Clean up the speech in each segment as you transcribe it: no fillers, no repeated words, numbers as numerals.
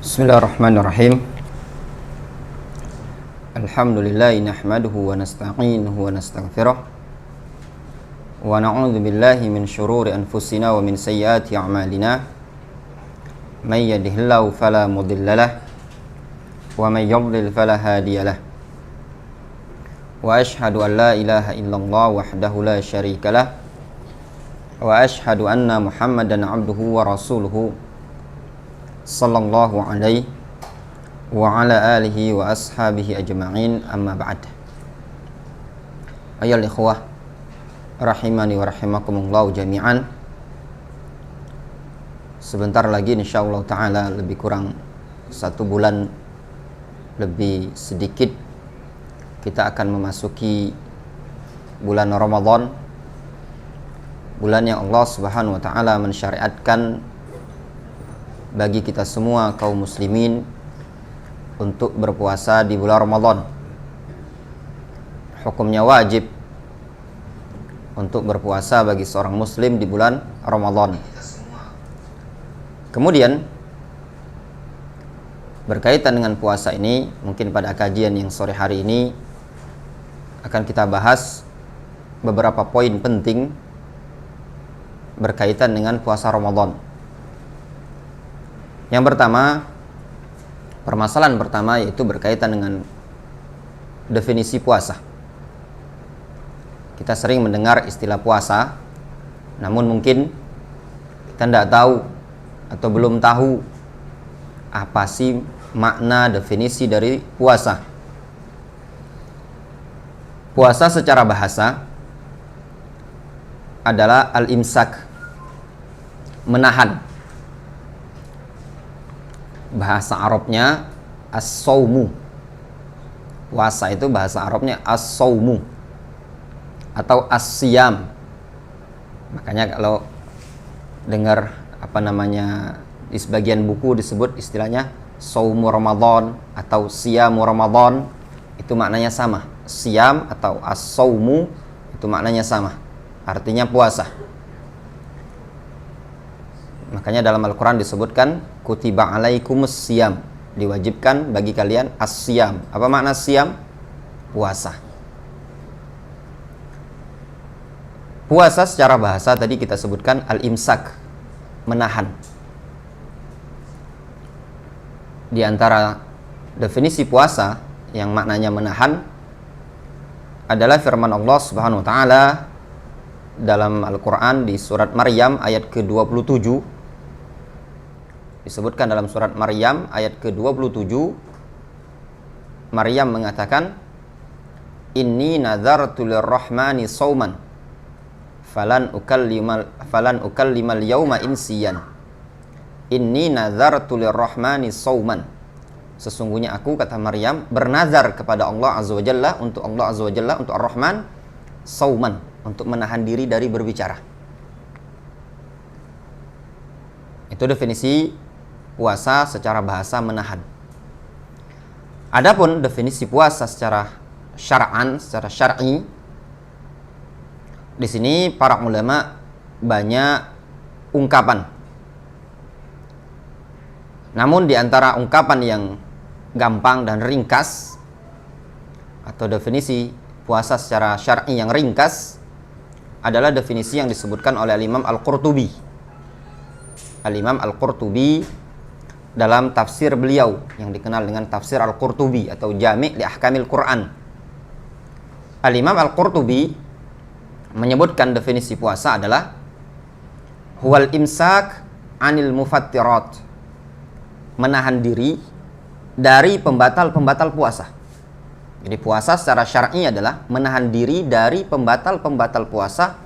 Bismillahirrahmanirrahim. Alhamdulillah nahmaduhu wa nasta'inuhu wa nastaghfiruh wa na'udzu billahi min syururi anfusina wa min sayyiati a'malina. May yahdihillahu fala mudhillalah wa may yudlil fala hadiyalah. Wa asyhadu an la ilaha illallah wahdahu la syarikalah wa asyhadu anna Muhammadan 'abduhu wa rasuluhu sallallahu alaihi wa ala alihi wa ashabihi ajma'in, amma ba'd. Ayyuhal ikhwah rahimani wa rahimakumullah jami'an. Sebentar lagi insyaallah ta'ala, lebih kurang 1 bulan lebih sedikit, kita akan memasuki bulan Ramadan, bulan yang Allah subhanahu wa ta'ala mensyariatkan bagi kita semua kaum muslimin untuk berpuasa di bulan Ramadan. Hukumnya wajib untuk berpuasa bagi seorang muslim di bulan Ramadan. Kemudian berkaitan dengan puasa ini, mungkin pada kajian yang sore hari ini akan kita bahas beberapa poin penting berkaitan dengan puasa Ramadan. Yang pertama, permasalahan pertama yaitu berkaitan dengan definisi puasa. Kita sering mendengar istilah puasa, namun mungkin kita tidak tahu atau belum tahu apa sih makna definisi dari puasa. Puasa secara bahasa adalah al-imsak, menahan. Bahasa Arabnya as-saumu. Puasa itu bahasa Arabnya as-saumu atau as-siyam. Makanya kalau dengar di sebagian buku disebut istilahnya saumu Ramadan atau siyamu Ramadan, itu maknanya sama. Siyam atau as-saumu itu maknanya sama, artinya puasa. Makanya dalam Al-Quran disebutkan kutiba alaikumus siyam, diwajibkan bagi kalian as-siyam. Apa makna siyam? Puasa. Puasa secara bahasa tadi kita sebutkan al-imsak, menahan. Di antara definisi puasa yang maknanya menahan adalah firman Allah Subhanahu wa taala dalam Al-Quran di surat Maryam ayat ke-27. Disebutkan dalam surat Maryam ayat ke-27, Maryam mengatakan, inni nazartu lirrahmani sauman falan ukallimal yauma insiyan. Inni nazartu lirrahmani sauman, sesungguhnya aku, kata Maryam, bernazar kepada Allah azza wa jalla, untuk Allah azza wa jalla, untuk Ar-Rahman, sauman, untuk menahan diri dari berbicara. Itu definisi puasa secara bahasa, menahan. Adapun definisi puasa secara syar'an, secara syar'i, di sini para ulama banyak ungkapan. Namun di antara ungkapan yang gampang dan ringkas, atau definisi puasa secara syar'i yang ringkas, adalah definisi yang disebutkan oleh Al-Imam Al-Qurtubi. Al-Imam Al-Qurtubi dalam tafsir beliau yang dikenal dengan tafsir Al-Qurtubi atau Jami' li Ahkamil Quran. Al-Imam Al-Qurtubi menyebutkan definisi puasa adalah huwal imsak anil mufattirat, menahan diri dari pembatal-pembatal puasa. Jadi puasa secara syar'i adalah menahan diri dari pembatal-pembatal puasa,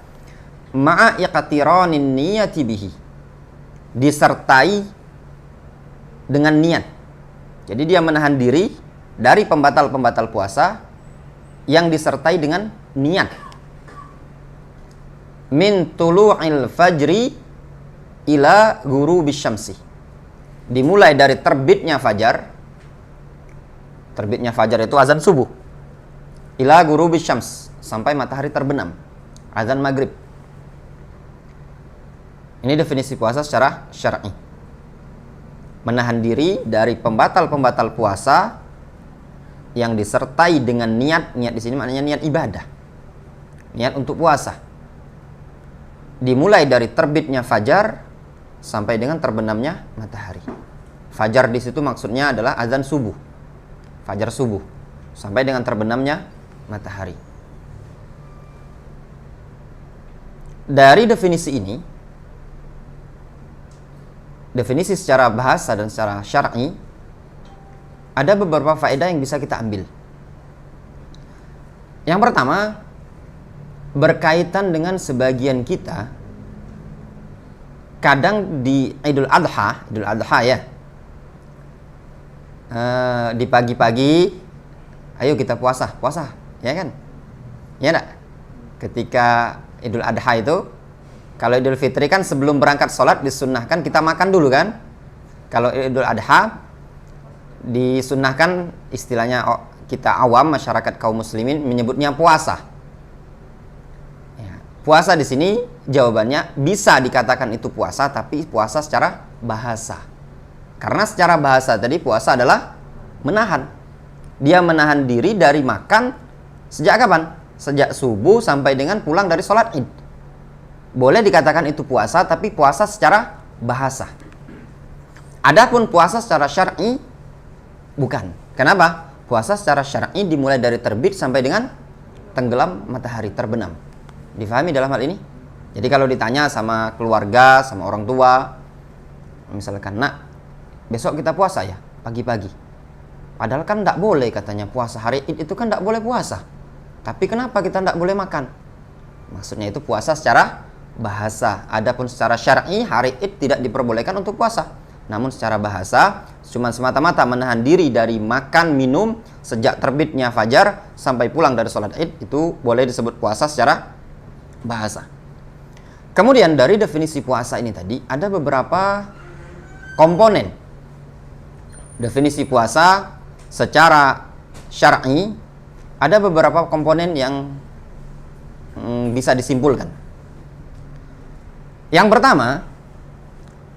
ma'a iqtiranin niyati bihi, disertai dengan niat. Jadi dia menahan diri dari pembatal-pembatal puasa yang disertai dengan niat. Min tulu'il fajri ila ghurubis syamsi, dimulai dari terbitnya fajar. Terbitnya fajar itu azan subuh. Ila ghurubis syams, sampai matahari terbenam, azan maghrib. Ini definisi puasa secara syar'i. menahan diri dari pembatal-pembatal puasa yang disertai dengan niat di sini maknanya niat ibadah, niat untuk puasa, dimulai dari terbitnya fajar sampai dengan terbenamnya matahari. Fajar di situ maksudnya adalah azan subuh, fajar subuh, sampai dengan terbenamnya matahari. Dari definisi ini, definisi secara bahasa dan secara syar'i, ada beberapa faedah yang bisa kita ambil. Yang pertama, berkaitan dengan sebagian kita, kadang di Idul Adha ya, di pagi-pagi, ayo kita puasa, ya kan? Ya enggak? Ketika Idul Adha itu, kalau Idul Fitri kan sebelum berangkat sholat disunnahkan kita makan dulu kan? Kalau Idul Adha disunnahkan, istilahnya kita awam masyarakat kaum muslimin menyebutnya puasa. Ya, puasa di sini jawabannya bisa dikatakan itu puasa, tapi puasa secara bahasa. Karena secara bahasa tadi puasa adalah menahan. Dia menahan diri dari makan sejak kapan? Sejak subuh sampai dengan pulang dari sholat Id. Boleh dikatakan itu puasa, tapi puasa secara bahasa. Adapun puasa secara syar'i bukan. Kenapa? Puasa secara syar'i dimulai dari terbit sampai dengan tenggelam matahari, terbenam. Difahami dalam hal ini? Jadi kalau ditanya sama keluarga, sama orang tua, misalkan, nak, besok kita puasa ya, pagi-pagi. Padahal kan tidak boleh katanya puasa. Hari Id itu kan tidak boleh puasa. Tapi kenapa kita tidak boleh makan? Maksudnya itu puasa secara bahasa. Adapun secara syar'i, hari Id tidak diperbolehkan untuk puasa. Namun secara bahasa, cuma semata-mata menahan diri dari makan, minum sejak terbitnya fajar sampai pulang dari sholat Id, itu boleh disebut puasa secara bahasa. Kemudian dari definisi puasa ini tadi, ada beberapa komponen. Definisi puasa secara syar'i, ada beberapa komponen yang bisa disimpulkan. Yang pertama,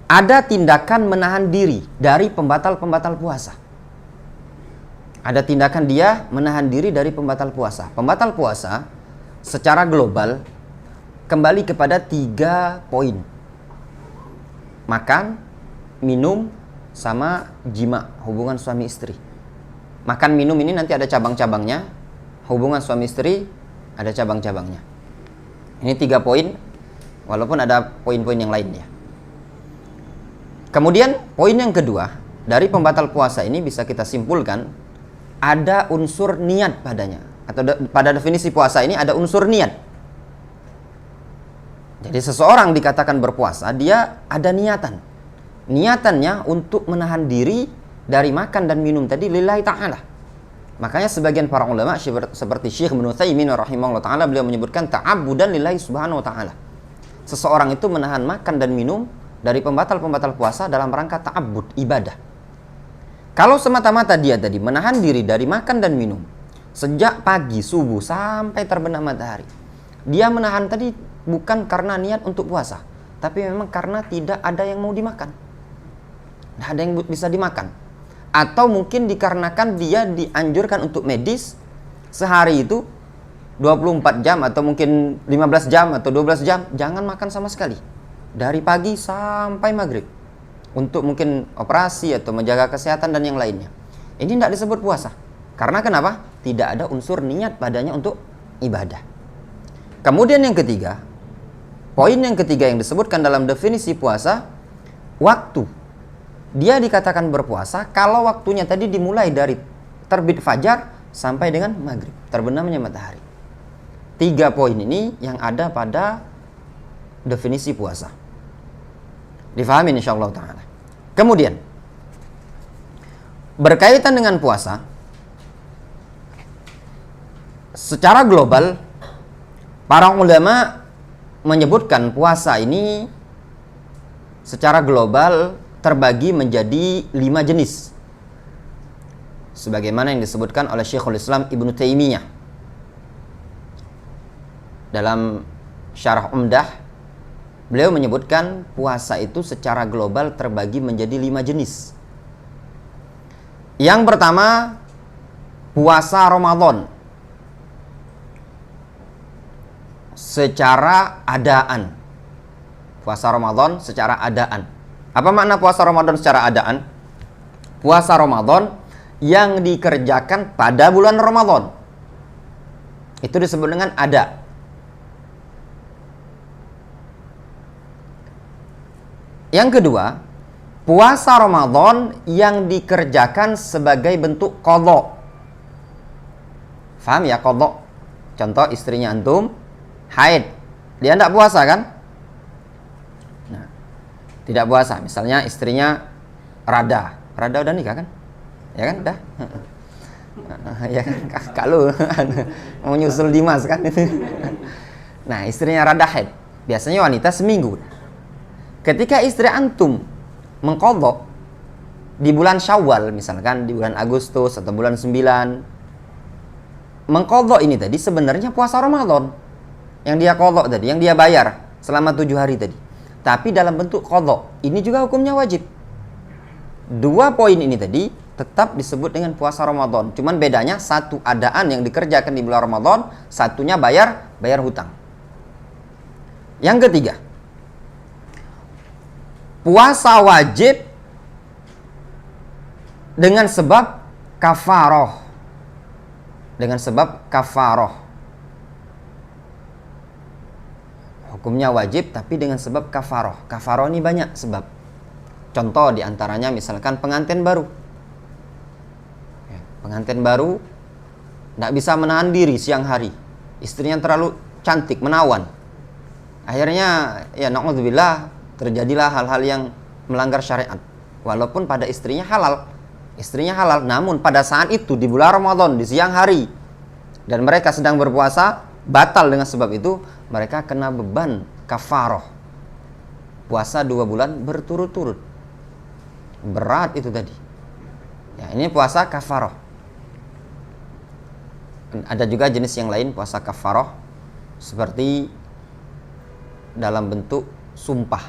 ada tindakan menahan diri dari pembatal-pembatal puasa. Ada tindakan dia menahan diri dari pembatal puasa. Pembatal puasa secara global kembali kepada 3 poin. Makan, minum, sama jima, hubungan suami istri. Makan, minum ini nanti ada cabang-cabangnya. Hubungan suami istri ada cabang-cabangnya. Ini 3 poin, walaupun ada poin-poin yang lainnya. Kemudian poin yang kedua, dari pembatal puasa ini bisa kita simpulkan ada unsur niat padanya. Atau pada definisi puasa ini ada unsur niat. Jadi seseorang dikatakan berpuasa, dia ada niatan. Niatannya untuk menahan diri dari makan dan minum tadi lillahi ta'ala. Makanya sebagian para ulama seperti Syekh Ibnu Utsaimin rahimahullah ta'ala, beliau menyebutkan ta'abbudan lillahi subhanahu wa ta'ala. Seseorang itu menahan makan dan minum dari pembatal-pembatal puasa dalam rangka ta'abbud, ibadah. Kalau semata-mata dia tadi menahan diri dari makan dan minum sejak pagi subuh sampai terbenam matahari, dia menahan tadi bukan karena niat untuk puasa, tapi memang karena tidak ada yang mau dimakan, tidak ada yang bisa dimakan. Atau mungkin dikarenakan dia dianjurkan untuk medis sehari itu 24 jam atau mungkin 15 jam atau 12 jam jangan makan sama sekali dari pagi sampai maghrib, untuk mungkin operasi atau menjaga kesehatan dan yang lainnya. Ini tidak disebut puasa. Karena kenapa? Tidak ada unsur niat padanya untuk ibadah. Kemudian yang ketiga, poin yang ketiga yang disebutkan dalam definisi puasa, waktu. Dia dikatakan berpuasa kalau waktunya tadi dimulai dari terbit fajar sampai dengan maghrib, terbenamnya matahari. 3 poin ini yang ada pada definisi puasa. Difahami insyaallah ta'ala. Kemudian berkaitan dengan puasa secara global, para ulama menyebutkan puasa ini secara global terbagi menjadi 5 jenis, sebagaimana yang disebutkan oleh Syekhul Islam Ibnu Taimiyah dalam Syarah Umdah Beliau menyebutkan puasa itu secara global terbagi menjadi 5 jenis. Yang pertama, puasa Ramadan secara adaan. Puasa Ramadan secara adaan. Apa makna puasa Ramadan secara adaan? Puasa Ramadan yang dikerjakan pada bulan Ramadan. Itu disebut dengan ada. Yang kedua, puasa Ramadan yang dikerjakan sebagai bentuk qadha. Faham ya qadha? Contoh, istrinya antum haid, dia tidak puasa kan? Nah, tidak puasa. Misalnya istrinya Rada udah nikah kan? Ya kan, udah. Ya kan, kalau mau nyusul Dimas kan itu. Nah, istrinya Rada haid. Biasanya wanita seminggu. Ketika istri antum mengqadha di bulan Syawal, misalkan di bulan Agustus atau bulan 9, mengqadha ini tadi sebenarnya puasa Ramadan. Yang dia qadha tadi, yang dia bayar selama 7 hari tadi. Tapi dalam bentuk qadha. Ini juga hukumnya wajib. 2 poin ini tadi tetap disebut dengan puasa Ramadan. Cuman bedanya satu adaan yang dikerjakan di bulan Ramadan, satunya bayar hutang. Yang ketiga, puasa wajib dengan sebab kafaroh. Dengan sebab kafaroh. Hukumnya wajib tapi dengan sebab kafaroh. Kafaroh ini banyak sebab. Contoh diantaranya misalkan pengantin baru. Pengantin baru tidak bisa menahan diri siang hari. Istrinya terlalu cantik, menawan. Akhirnya ya na'udzubillah terjadilah hal-hal yang melanggar syariat. Walaupun pada istrinya halal. Istrinya halal, namun pada saat itu di bulan Ramadan di siang hari dan mereka sedang berpuasa, batal dengan sebab itu mereka kena beban kafaroh. Puasa 2 bulan berturut-turut. Berat itu tadi. Ya, ini puasa kafaroh. Ada juga jenis yang lain puasa kafaroh seperti dalam bentuk sumpah.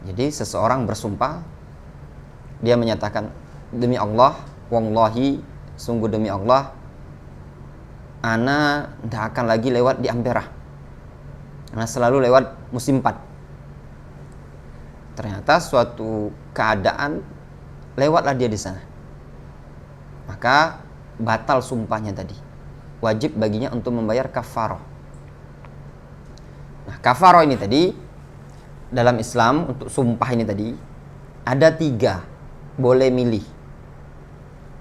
Jadi seseorang bersumpah, dia menyatakan, demi Allah, wallahi, sungguh demi Allah, ana tidak akan lagi lewat di Ampera. Ana selalu lewat musim 4. Ternyata suatu keadaan lewatlah dia di sana. Maka batal sumpahnya tadi. Wajib baginya untuk membayar kafaroh. Nah, kafaroh ini tadi dalam Islam untuk sumpah ini tadi ada 3, boleh milih.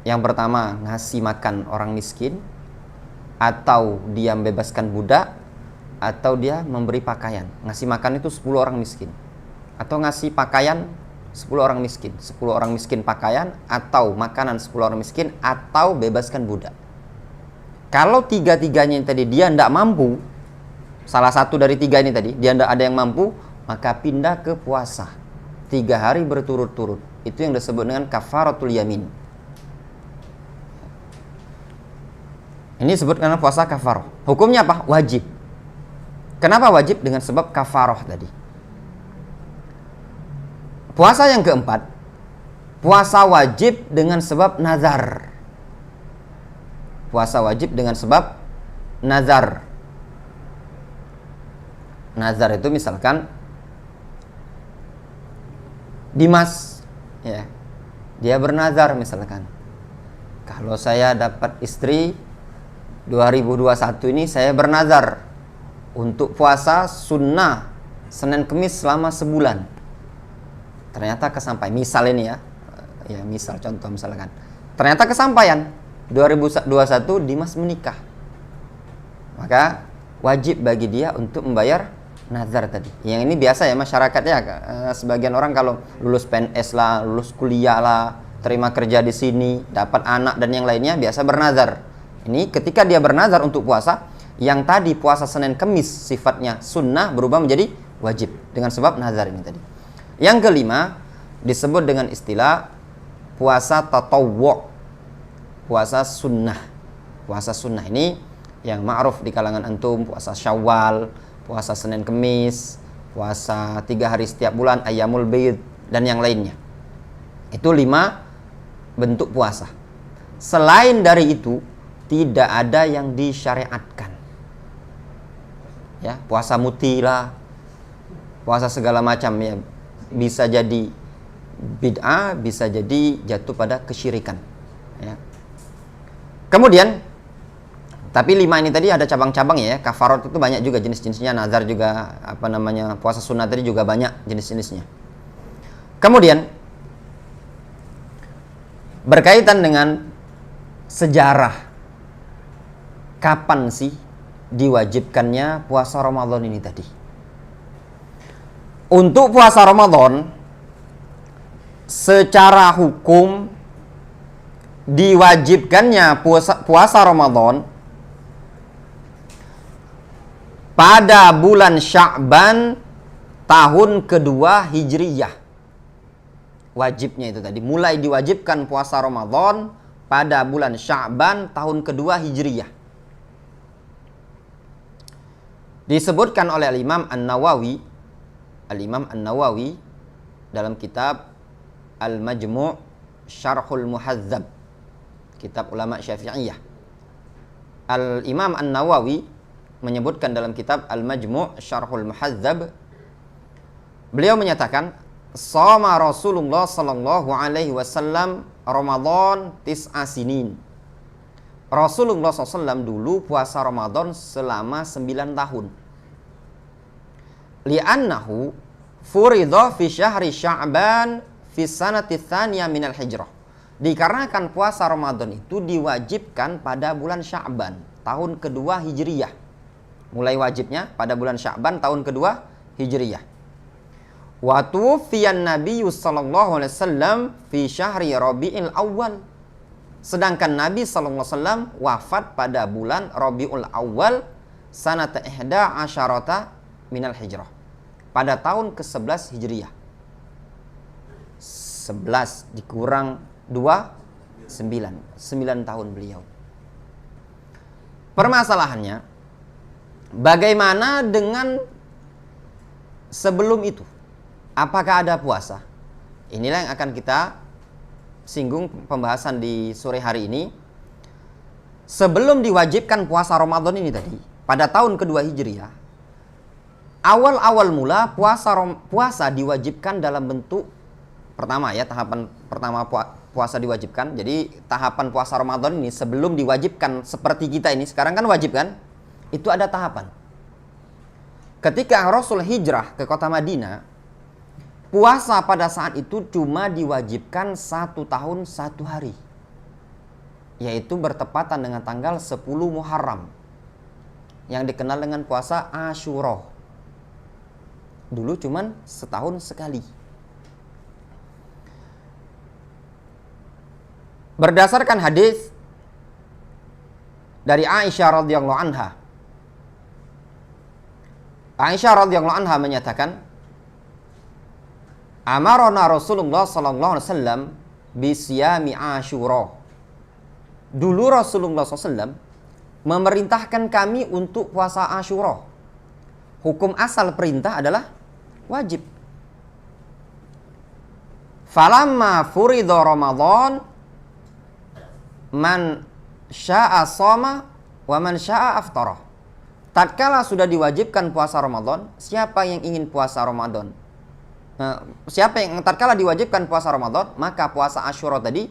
Yang pertama, ngasih makan orang miskin, atau dia membebaskan budak, atau dia memberi pakaian. Ngasih makan itu 10 orang miskin, atau ngasih pakaian 10 orang miskin, 10 orang miskin pakaian, atau makanan 10 orang miskin, atau bebaskan budak. Kalau 3-tiganya ini tadi dia tidak mampu, salah satu dari 3 ini tadi dia tidak ada yang mampu, maka pindah ke puasa 3 hari berturut-turut. Itu yang disebut dengan kafaratul yamin. Ini disebut karena puasa kafaroh. Hukumnya apa? Wajib. Kenapa wajib? Dengan sebab kafaroh tadi. Puasa yang keempat, puasa wajib dengan sebab nazar. Puasa wajib dengan sebab nazar. Nazar itu misalkan Dimas, ya, dia bernazar misalkan, kalau saya dapat istri 2021 ini saya bernazar untuk puasa sunnah Senin Kemis selama sebulan. Ternyata kesampaian. Misal ini ya misal contoh misalkan. Ternyata kesampaian 2021 Dimas menikah. Maka wajib bagi dia untuk membayar nazar tadi. Yang ini biasa ya masyarakat ya. Sebagian orang kalau lulus PNS lah, lulus kuliah lah, terima kerja di sini, dapat anak dan yang lainnya biasa bernazar. Ini ketika dia bernazar untuk puasa, yang tadi puasa Senin Kemis sifatnya sunnah berubah menjadi wajib dengan sebab nazar ini tadi. Yang kelima disebut dengan istilah puasa tatawwu', puasa sunnah. Puasa sunnah ini yang ma'ruf di kalangan antum, puasa Syawal, puasa Senin Kemis, puasa 3 hari setiap bulan, ayyamul bid, dan yang lainnya. Itu 5 bentuk puasa. Selain dari itu, tidak ada yang disyariatkan. Ya, puasa mutilah, puasa segala macam ya, bisa jadi bid'ah, bisa jadi jatuh pada kesyirikan. Ya. Kemudian, tapi 5 ini tadi ada cabang-cabang ya. Kafarat itu banyak juga jenis-jenisnya. Nazar juga, puasa sunnah tadi juga banyak jenis-jenisnya. Kemudian berkaitan dengan sejarah, kapan sih diwajibkannya puasa Ramadan ini tadi? Untuk puasa Ramadan, secara hukum diwajibkannya puasa Ramadan pada bulan Sya'ban tahun kedua Hijriyah. Wajibnya itu tadi, mulai diwajibkan puasa Ramadan pada bulan Sya'ban tahun kedua Hijriyah. Disebutkan oleh Al-Imam An-Nawawi dalam kitab Al-Majmu' Syarhul Muhadzab, kitab ulama Syafi'iyah. Al-Imam An-Nawawi menyebutkan dalam kitab Al-Majmu' Syarhul Muhadzab, beliau menyatakan, shoma Rasulullah sallallahu alaihi wasallam Ramadan 9 sinin. Rasulullah SAW dulu puasa Ramadan selama 9 tahun. Li'annahu furidha fi syahri Sya'ban fi sanati tsaniyah minal hijrah. Dikarenakan puasa Ramadan itu diwajibkan pada bulan Sya'ban, tahun kedua Hijriyah. Mulai wajibnya pada bulan Sya'ban tahun kedua Hijriyah. Wa tuwfiyan Nabi sallallahu alaihi wasallam fi syahri Rabiul Awwal. Sedangkan Nabi sallallahu alaihi wasallam wafat pada bulan Rabiul Awwal sanata 11 minal hijrah. Pada tahun ke-11 Hijriyah. 11 dikurang 2 9 tahun beliau. Permasalahannya, bagaimana dengan sebelum itu? Apakah ada puasa? Inilah yang akan kita singgung pembahasan di sore hari ini. Sebelum diwajibkan puasa Ramadan ini tadi, pada tahun kedua Hijriah, awal mula puasa diwajibkan dalam bentuk pertama ya, tahapan pertama puasa diwajibkan. Jadi tahapan puasa Ramadan ini sebelum diwajibkan seperti kita ini, sekarang kan wajib kan? Itu ada tahapan. Ketika Rasul hijrah ke kota Madinah, puasa pada saat itu cuma diwajibkan 1 tahun 1 hari, yaitu bertepatan dengan tanggal 10 Muharram, yang dikenal dengan puasa Asyura. Dulu cuman setahun sekali. Berdasarkan hadis dari Aisyah radhiyallahu anha, menyatakan, amarona Rasulullah sallallahu alaihi wasallam bisiyami Asyura. Dulu Rasulullah SAW memerintahkan kami untuk puasa Asyura. Hukum asal perintah adalah wajib. Falamma furidha Ramadan man syaa shoma wa man syaa aftara. Tatkala sudah diwajibkan puasa Ramadan, siapa yang ingin puasa Ramadan? Tatkala diwajibkan puasa Ramadan, maka puasa Asyura tadi,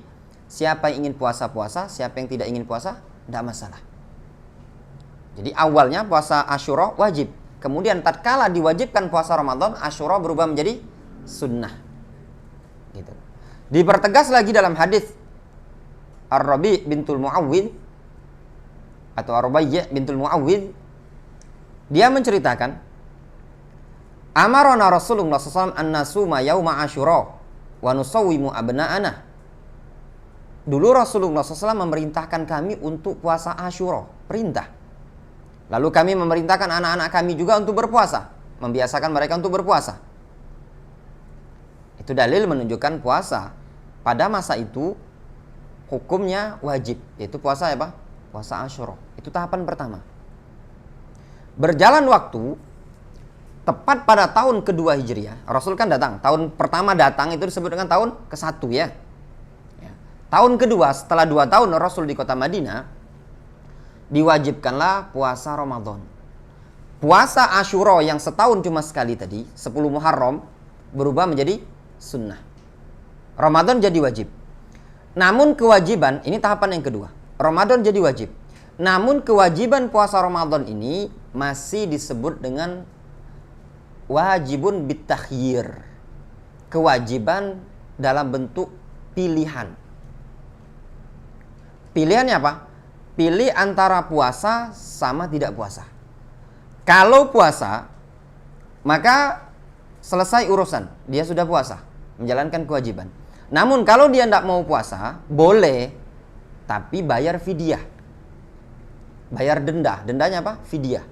siapa yang ingin puasa, siapa yang tidak ingin puasa, tidak masalah. Jadi awalnya puasa Asyura wajib. Kemudian tatkala diwajibkan puasa Ramadan, Asyura berubah menjadi sunnah. Gitu. Dipertegas lagi dalam hadis Ar-Rabi' bintul Mu'awwidh atau Ar-Rubayy' bintul Mu'awwidh. Dia menceritakan, amarona Rasulullah SAW an-nasuma yauma Asyura wa nusawwimu abna'ana. Dulu Rasulullah SAW memerintahkan kami untuk puasa Asyura, perintah. Lalu kami memerintahkan anak-anak kami juga untuk berpuasa, membiasakan mereka untuk berpuasa. Itu dalil menunjukkan puasa pada masa itu hukumnya wajib, yaitu puasa apa? Puasa Asyura. Itu tahapan pertama. Berjalan waktu, tepat pada tahun kedua Hijriah, Rasul kan datang. Tahun pertama datang itu disebut dengan tahun ke-1 ya. Tahun kedua setelah 2 tahun Rasul di kota Madinah, diwajibkanlah puasa Ramadan. Puasa Asyura yang setahun cuma sekali tadi, 10 Muharram, berubah menjadi sunnah. Ramadan jadi wajib. Namun kewajiban, ini tahapan yang kedua. Ramadan jadi wajib. Namun kewajiban puasa Ramadan ini masih disebut dengan wajibun bitakhyir. Kewajiban dalam bentuk pilihan. Pilihannya apa? Pilih antara puasa sama tidak puasa. Kalau puasa, maka selesai urusan. Dia sudah puasa, menjalankan kewajiban. Namun kalau dia tidak mau puasa, boleh, tapi bayar fidyah. Bayar denda. Dendanya apa? Fidyah.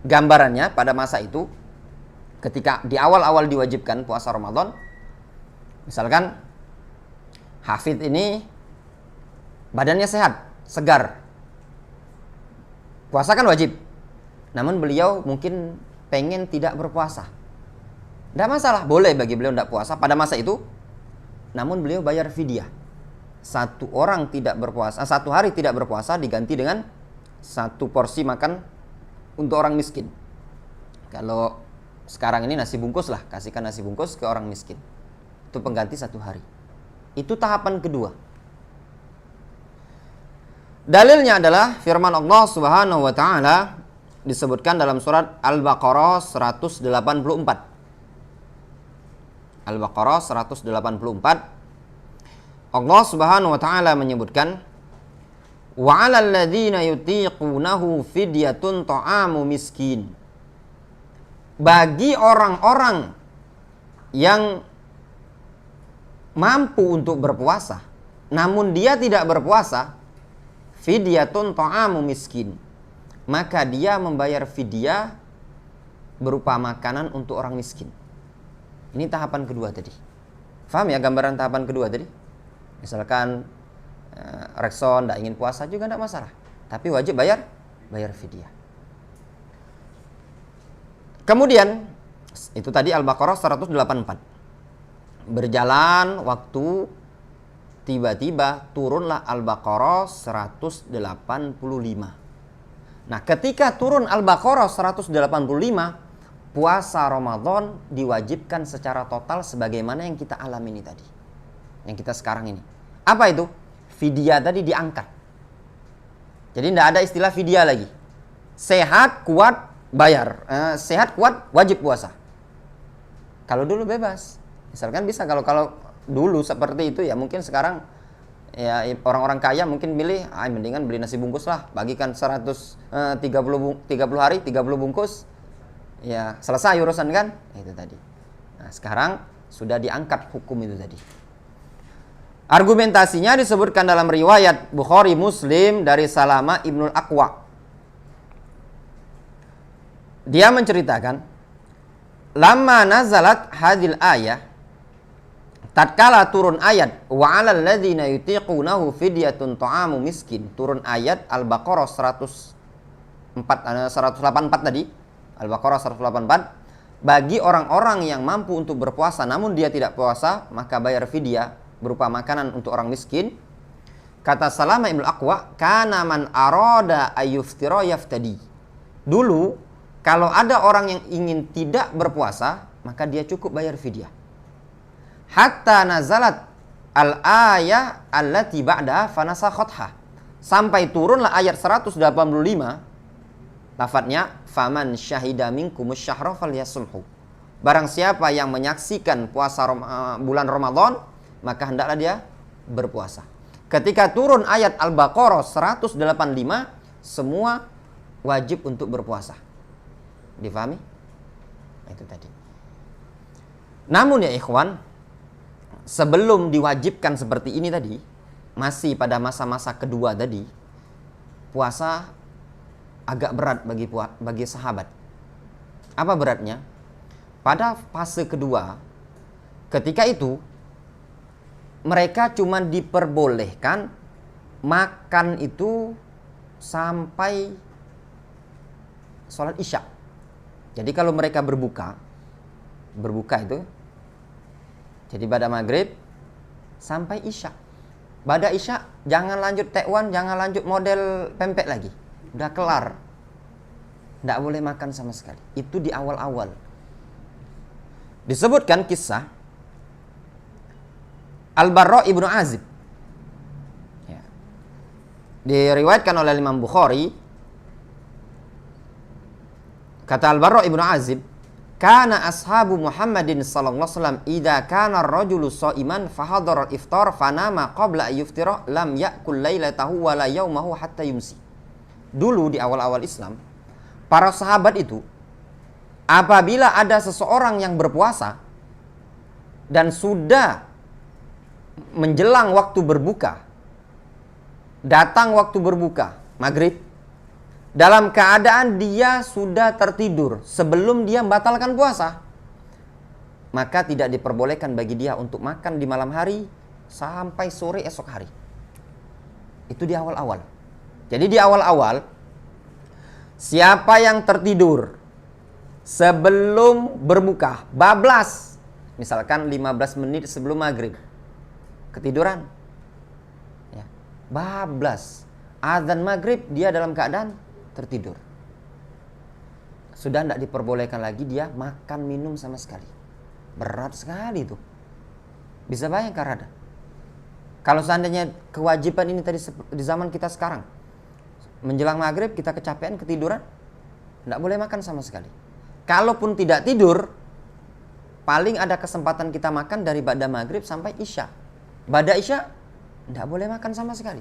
Gambarannya pada masa itu, ketika di awal-awal diwajibkan puasa Ramadan, misalkan hafidh ini badannya sehat, segar. Puasa kan wajib. Namun beliau mungkin pengen tidak berpuasa. Tidak masalah, boleh bagi beliau tidak puasa pada masa itu. Namun beliau bayar fidyah. 1 hari tidak berpuasa diganti dengan 1 porsi makan untuk orang miskin. Kalau sekarang ini nasi bungkus lah, kasihkan nasi bungkus ke orang miskin. Itu pengganti 1 hari. Itu tahapan kedua. Dalilnya adalah firman Allah Subhanahu wa taala disebutkan dalam surat Al-Baqarah 184. Al-Baqarah 184. Allah Subhanahu wa taala menyebutkan wa 'alal ladzina yutiqunahu fidyatun ta'amu miskin. Bagi orang-orang yang mampu untuk berpuasa namun dia tidak berpuasa, fidyatun ta'amu miskin, maka dia membayar fidyah berupa makanan untuk orang miskin. Ini tahapan kedua tadi. Faham ya gambaran tahapan kedua tadi? Misalkan Rekson tidak ingin puasa juga tidak masalah, tapi wajib bayar fidyah. Kemudian itu tadi Al-Baqarah 184. Berjalan waktu, tiba-tiba turunlah Al-Baqarah 185. Nah, ketika turun Al-Baqarah 185, puasa Ramadan diwajibkan secara total sebagaimana yang kita alami ini tadi. Yang kita sekarang ini. Apa itu? Fidyah tadi diangkat. Jadi tidak ada istilah fidyah lagi. Sehat, kuat, bayar. Sehat, kuat, wajib puasa. Kalau dulu bebas. Misalkan bisa kalau dulu seperti itu ya mungkin sekarang ya orang-orang kaya mungkin milih mendingan beli nasi bungkus lah, bagikan 30 hari 30 bungkus. Ya, selesai urusan kan? Itu tadi. Nah, sekarang sudah diangkat hukum itu tadi. Argumentasinya disebutkan dalam riwayat Bukhari Muslim dari Salama Ibnul Aqwa. Dia menceritakan, "Lamma nazalat hadhil ayah", tatkala turun ayat wa 'alal ladzina yutiqunahu fidyatun ta'amu miskin, turun ayat Al-Baqarah 184 tadi. Al-Baqarah 184, bagi orang-orang yang mampu untuk berpuasa namun dia tidak puasa, maka bayar fidyah berupa makanan untuk orang miskin. Kata Salama Ibnul Aqwa, kana man arada ayyuftira yaftadi. Dulu kalau ada orang yang ingin tidak berpuasa, maka dia cukup bayar fidyah. Hatta nazalat al-ayah allati ba'daha fanasakhatha. Sampai turunlah ayat 185. Lafadznya faman syahida minkumus syahra falyasumhu. Barang siapa yang menyaksikan puasa bulan Ramadan, maka hendaklah dia berpuasa. Ketika turun ayat Al-Baqarah 185, semua wajib untuk berpuasa. Difahami? Itu tadi. Namun ya ikhwan, sebelum diwajibkan seperti ini tadi, masih pada masa-masa kedua tadi, puasa agak berat bagi sahabat. Apa beratnya? Pada fase kedua, ketika itu mereka cuma diperbolehkan makan itu sampai sholat isya. Jadi kalau mereka berbuka itu, jadi pada maghrib sampai isya. Pada isya jangan lanjut tekwan, jangan lanjut model pempek lagi. Udah kelar. Tidak boleh makan sama sekali. Itu di awal-awal. Disebutkan kisah Al-Barra ibnu Azib. Ya. Diriwayatkan oleh Imam Bukhari. Kata Al-Barra ibnu Azib, kana ashabu Muhammadin sallallahu alaihi wasallam idza kana ar-rajulu sha'iman fa hadara al-iftar fanama qabla an yuftira lam ya'kul lailatahu wa la yawmahu hatta yumsi. Dulu di awal-awal Islam, para sahabat itu apabila ada seseorang yang berpuasa dan sudah menjelang waktu berbuka, datang waktu berbuka maghrib, dalam keadaan dia sudah tertidur sebelum dia membatalkan puasa, maka tidak diperbolehkan bagi dia untuk makan di malam hari sampai sore esok hari. Itu di awal-awal. Jadi di awal-awal, siapa yang tertidur sebelum berbuka, bablas, misalkan 15 menit sebelum maghrib, ketiduran, ya, bablas, azan maghrib dia dalam keadaan tertidur, sudah tidak diperbolehkan lagi dia makan minum sama sekali. Berat sekali itu. Bisa bayangkan Rada, kalau seandainya kewajiban ini tadi di zaman kita sekarang, menjelang maghrib kita kecapean, ketiduran, tidak boleh makan sama sekali. Kalaupun tidak tidur, paling ada kesempatan kita makan dari ba'da maghrib sampai isya. Ba'da isya tidak boleh makan sama sekali.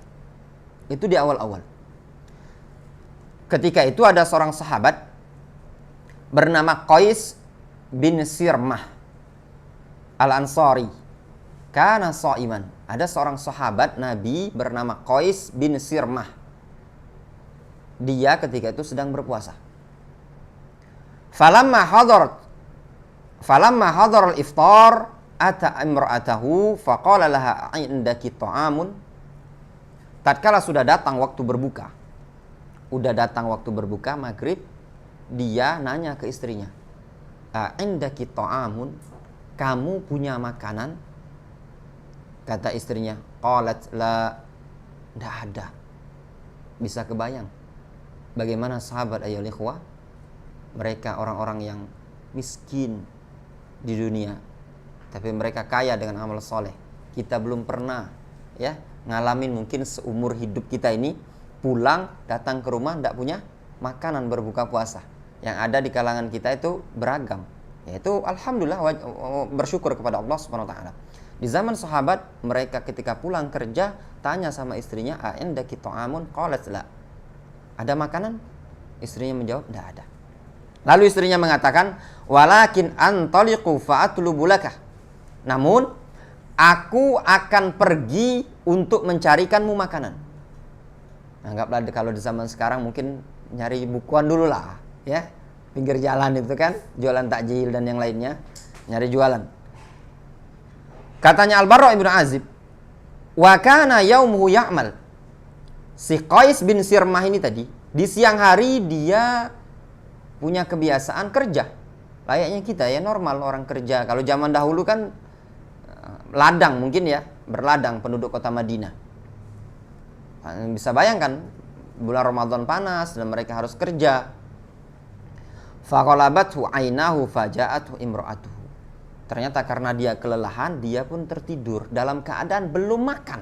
Itu di awal-awal. Ketika itu ada seorang sahabat bernama Qais bin Sirmah Al-Ansari, kana sha'iman. Ada seorang sahabat Nabi bernama Qais bin Sirmah. Dia ketika itu sedang berpuasa. Falamma hadar al-iftar ata imra'atahu faqala laha indaki ta'amun. Tatkala sudah datang waktu berbuka, maghrib, dia nanya ke istrinya, indaki ta'amun, kamu punya makanan? Kata istrinya, qalat la, tidak ada. Bisa kebayang bagaimana sahabat ayyuhal ikhwah, mereka orang-orang yang miskin di dunia, tapi mereka kaya dengan amal soleh. Kita belum pernah ya ngalamin, mungkin seumur hidup kita ini pulang datang ke rumah tidak punya makanan berbuka puasa. Yang ada di kalangan kita itu beragam, yaitu alhamdulillah bersyukur kepada Allah Subhanahu wa taala. Di zaman sahabat, mereka ketika pulang kerja tanya sama istrinya, indaki ta'amun? Qalat la. Ada makanan? Istrinya menjawab, tidak ada. Lalu istrinya mengatakan, walakin antaliqu fa'atlubu lakah. Namun aku akan pergi untuk mencarikanmu makanan. Anggaplah kalau di zaman sekarang mungkin nyari bukuan dulu lah, ya, pinggir jalan itu kan, jualan takjil dan yang lainnya, nyari jualan. Katanya Al-Barra ibnu Azib, wa kana yaumuhu ya'mal. Si Qais bin Sirmah ini tadi, di siang hari dia punya kebiasaan kerja. Layaknya kita ya, normal orang kerja. Kalau zaman dahulu kan ladang mungkin ya, berladang penduduk kota Madinah. Bisa bayangkan bulan Ramadan panas dan mereka harus kerja. Faqalabathu ainahu faja'athu imra'atuhu. Ternyata karena dia kelelahan, dia pun tertidur dalam keadaan belum makan.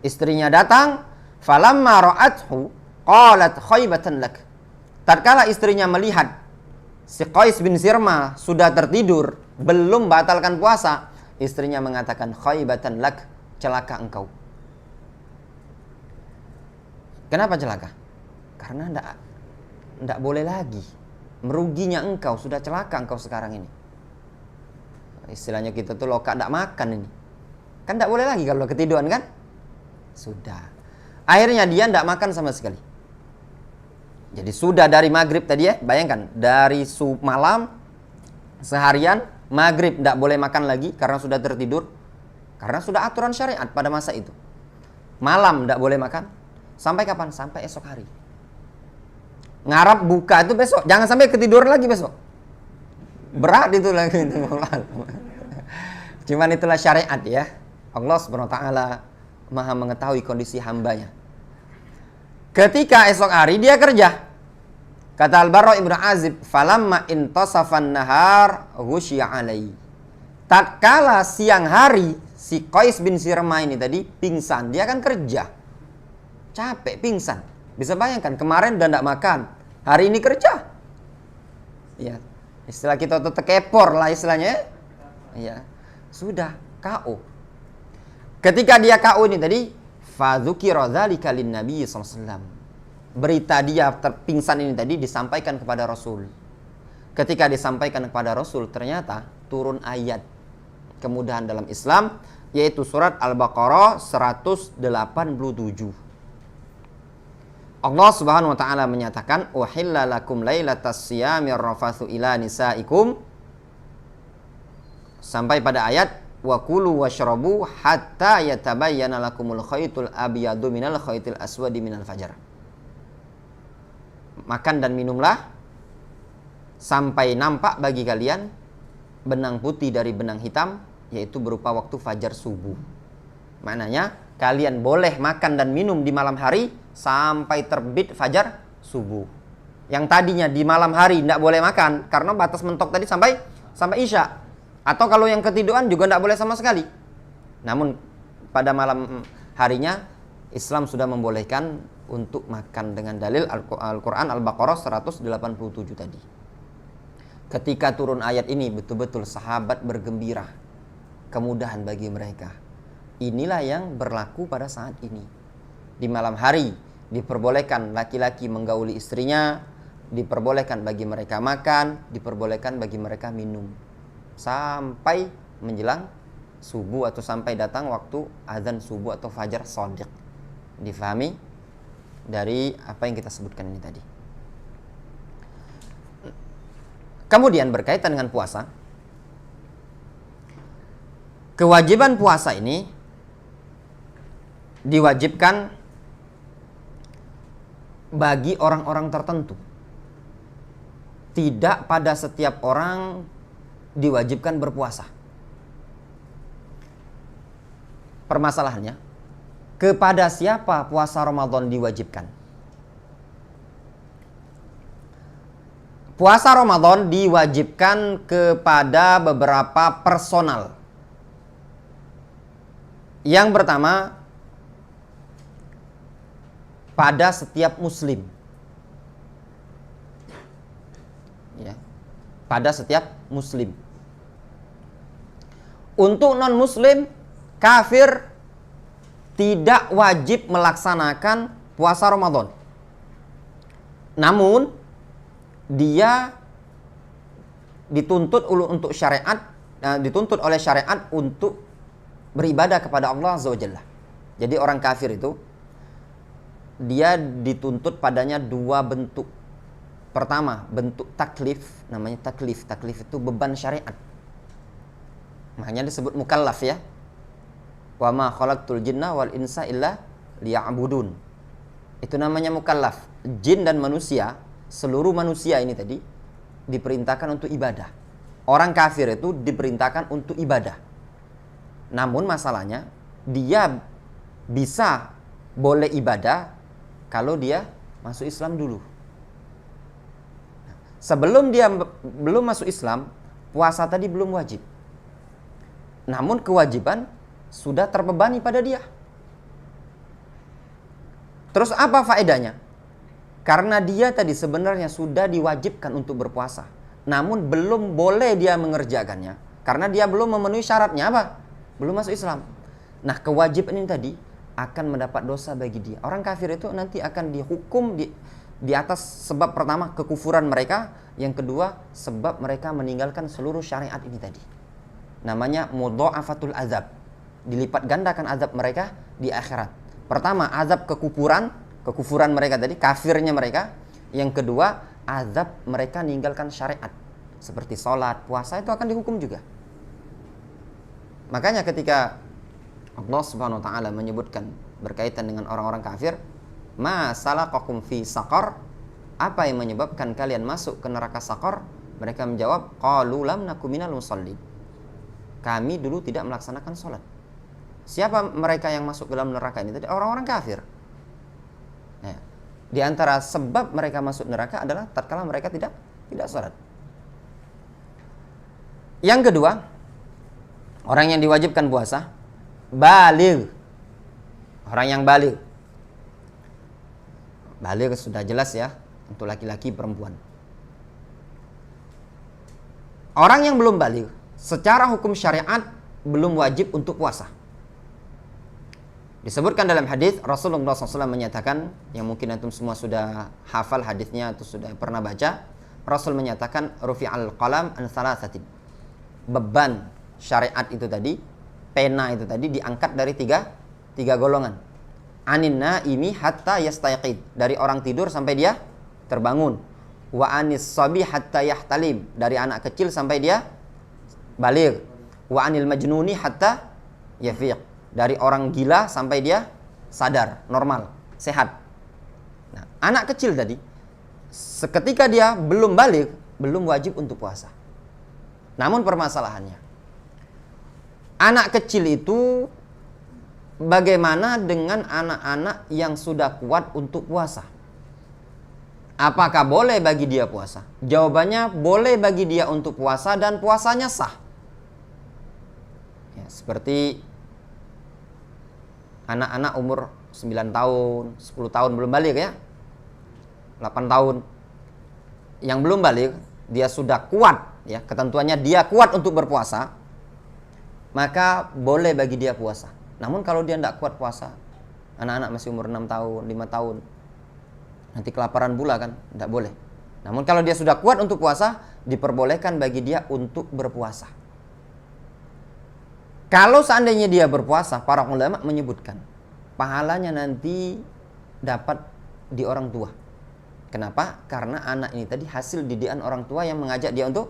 Istrinya datang, falamma ra'athu qalat khaybatan lak. Tatkala istrinya melihat si Qais bin Sirmah sudah tertidur, belum batalkan puasa, istrinya mengatakan khaybatan lak, celaka engkau. Kenapa celaka? Karena tidak boleh lagi. Meruginya engkau, sudah celaka engkau sekarang ini. Istilahnya kita tuh loka tidak makan ini. Kan tidak boleh lagi kalau ketiduran kan? Sudah. Akhirnya dia tidak makan sama sekali. Jadi sudah dari maghrib tadi ya, bayangkan. Dari malam, seharian, maghrib tidak boleh makan lagi karena sudah tertidur. Karena sudah aturan syariat pada masa itu. Malam tidak boleh makan. Sampai kapan? Sampai esok hari. Ngarap buka itu besok, jangan sampai ketiduran lagi besok. Berat itu lagi itu. Cuman itulah syariat ya. Allah Subhanahu wa taala Maha mengetahui kondisi hambanya. Ketika esok hari dia kerja. Kata Al-Bara' Ibnu Azib, "Falamma intasafan nahar ghusyi'a alai." Tatkala siang hari si Qais bin Sirma ini tadi pingsan, dia kan kerja. Capek, pingsan. Bisa bayangkan kemarin udah enggak makan, hari ini kerja. Ya, istilah kita tuh tekepor lah istilahnya. Ya. Sudah KO. Ketika dia KO ini tadi, fadzukira dzalika lin-nabi sallallahu alaihi wasallam. Berita dia terpingsan ini tadi disampaikan kepada Rasul. Ketika disampaikan kepada Rasul, ternyata turun ayat kemudahan dalam Islam, yaitu surat Al-Baqarah 187. Allah Subhanahu wa taala menyatakan, "Uhilla lakum lailatas siyamir rafatsu ila nisaikum." Sampai pada ayat, "Wa kulu washrabu hatta yatabayyana lakumul khaytul abyadu minal khaytil aswadi minal fajar." Makan dan minumlah sampai nampak bagi kalian benang putih dari benang hitam, yaitu berupa waktu fajar subuh. Maknanya kalian boleh makan dan minum di malam hari sampai terbit fajar subuh. Yang tadinya di malam hari tidak boleh makan karena batas mentok tadi sampai isya. Atau kalau yang ketiduran juga tidak boleh sama sekali. Namun pada malam harinya Islam sudah membolehkan untuk makan dengan dalil Al-Quran Al-Baqarah 187 tadi. Ketika turun ayat ini betul-betul sahabat bergembira, kemudahan bagi mereka. Inilah yang berlaku pada saat ini. Di malam hari diperbolehkan laki-laki menggauli istrinya, diperbolehkan bagi mereka makan, diperbolehkan bagi mereka minum. Sampai menjelang subuh atau sampai datang waktu azan subuh atau fajar shadiq. Difahami dari apa yang kita sebutkan ini tadi. Kemudian berkaitan dengan puasa, kewajiban puasa ini diwajibkan bagi orang-orang tertentu. Tidak pada setiap orang diwajibkan berpuasa. Permasalahannya, kepada siapa puasa Ramadan diwajibkan? Puasa Ramadan diwajibkan kepada beberapa personal. Yang pertama, pada setiap muslim. Ya, pada setiap muslim. Untuk non-muslim, kafir, tidak wajib melaksanakan puasa Ramadan. Namun dia dituntut oleh syariat untuk beribadah kepada Allah Azza wa Jalla. Jadi orang kafir itu dia dituntut padanya dua bentuk. Pertama, bentuk taklif, namanya taklif. Taklif itu beban syariat. Makanya disebut mukallaf ya. Wa ma khalaqtul jinna wal insa illa liya'budun. Itu namanya mukallaf. Jin dan manusia, seluruh manusia ini tadi diperintahkan untuk ibadah. Orang kafir itu diperintahkan untuk ibadah. Namun masalahnya, dia bisa boleh ibadah kalau dia masuk Islam dulu. Sebelum dia belum masuk Islam, puasa tadi belum wajib. Namun kewajiban sudah terbebani pada dia. Terus apa faedahnya? Karena dia tadi sebenarnya sudah diwajibkan untuk berpuasa, namun belum boleh dia mengerjakannya karena dia belum memenuhi syaratnya apa? Belum masuk Islam. Nah, kewajiban ini tadi akan mendapat dosa bagi dia. Orang kafir itu nanti akan dihukum di atas sebab pertama kekufuran mereka, yang kedua sebab mereka meninggalkan seluruh syariat ini tadi. Namanya mudha'afatul azab. Dilipat gandakan azab mereka di akhirat. Pertama, azab kekufuran mereka tadi, kafirnya mereka. Yang kedua, azab mereka meninggalkan syariat. Seperti sholat, puasa itu akan dihukum juga. Makanya ketika Allah Subhanahu wa taala menyebutkan berkaitan dengan orang-orang kafir, ma salakakum fi saqar, apa yang menyebabkan kalian masuk ke neraka Saqar? Mereka menjawab, qalu lam naku minal musallin. Kami dulu tidak melaksanakan sholat. Siapa mereka yang masuk ke dalam neraka ini? Tadi orang-orang kafir. Nah, di antara sebab mereka masuk neraka adalah tatkala mereka tidak sholat. Yang kedua, orang yang diwajibkan puasa baligh. Orang yang baligh. Baligh sudah jelas ya, untuk laki-laki perempuan. Orang yang belum baligh secara hukum syariat belum wajib untuk puasa. Disebutkan dalam hadis Rasulullah SAW menyatakan, yang mungkin antum semua sudah hafal hadisnya atau sudah pernah baca, Rasul menyatakan rufi'al qalam an thalathatin. Beban syariat itu tadi, pena itu tadi diangkat dari tiga golongan. Anin naimi hatta yastayqid, dari orang tidur sampai dia terbangun. Wa anis sabi hatta yahtalim, dari anak kecil sampai dia baligh. Wa anil majnuni hatta yafiq, dari orang gila sampai dia sadar, normal, sehat. Nah, anak kecil tadi, seketika dia belum baligh, belum wajib untuk puasa. Namun permasalahannya, anak kecil itu bagaimana dengan anak-anak yang sudah kuat untuk puasa? Apakah boleh bagi dia puasa? Jawabannya boleh bagi dia untuk puasa dan puasanya sah. Ya, seperti anak-anak umur 9 tahun, 10 tahun belum balik ya, 8 tahun. Yang belum balik, dia sudah kuat ya, ketentuannya dia kuat untuk berpuasa, maka boleh bagi dia puasa. Namun kalau dia tidak kuat puasa, anak-anak masih umur 6 tahun, 5 tahun, nanti kelaparan pula kan, tidak boleh. Namun kalau dia sudah kuat untuk puasa, diperbolehkan bagi dia untuk berpuasa. Kalau seandainya dia berpuasa, para ulama menyebutkan pahalanya nanti dapat di orang tua. Kenapa? Karena anak ini tadi hasil didikan orang tua yang mengajak dia untuk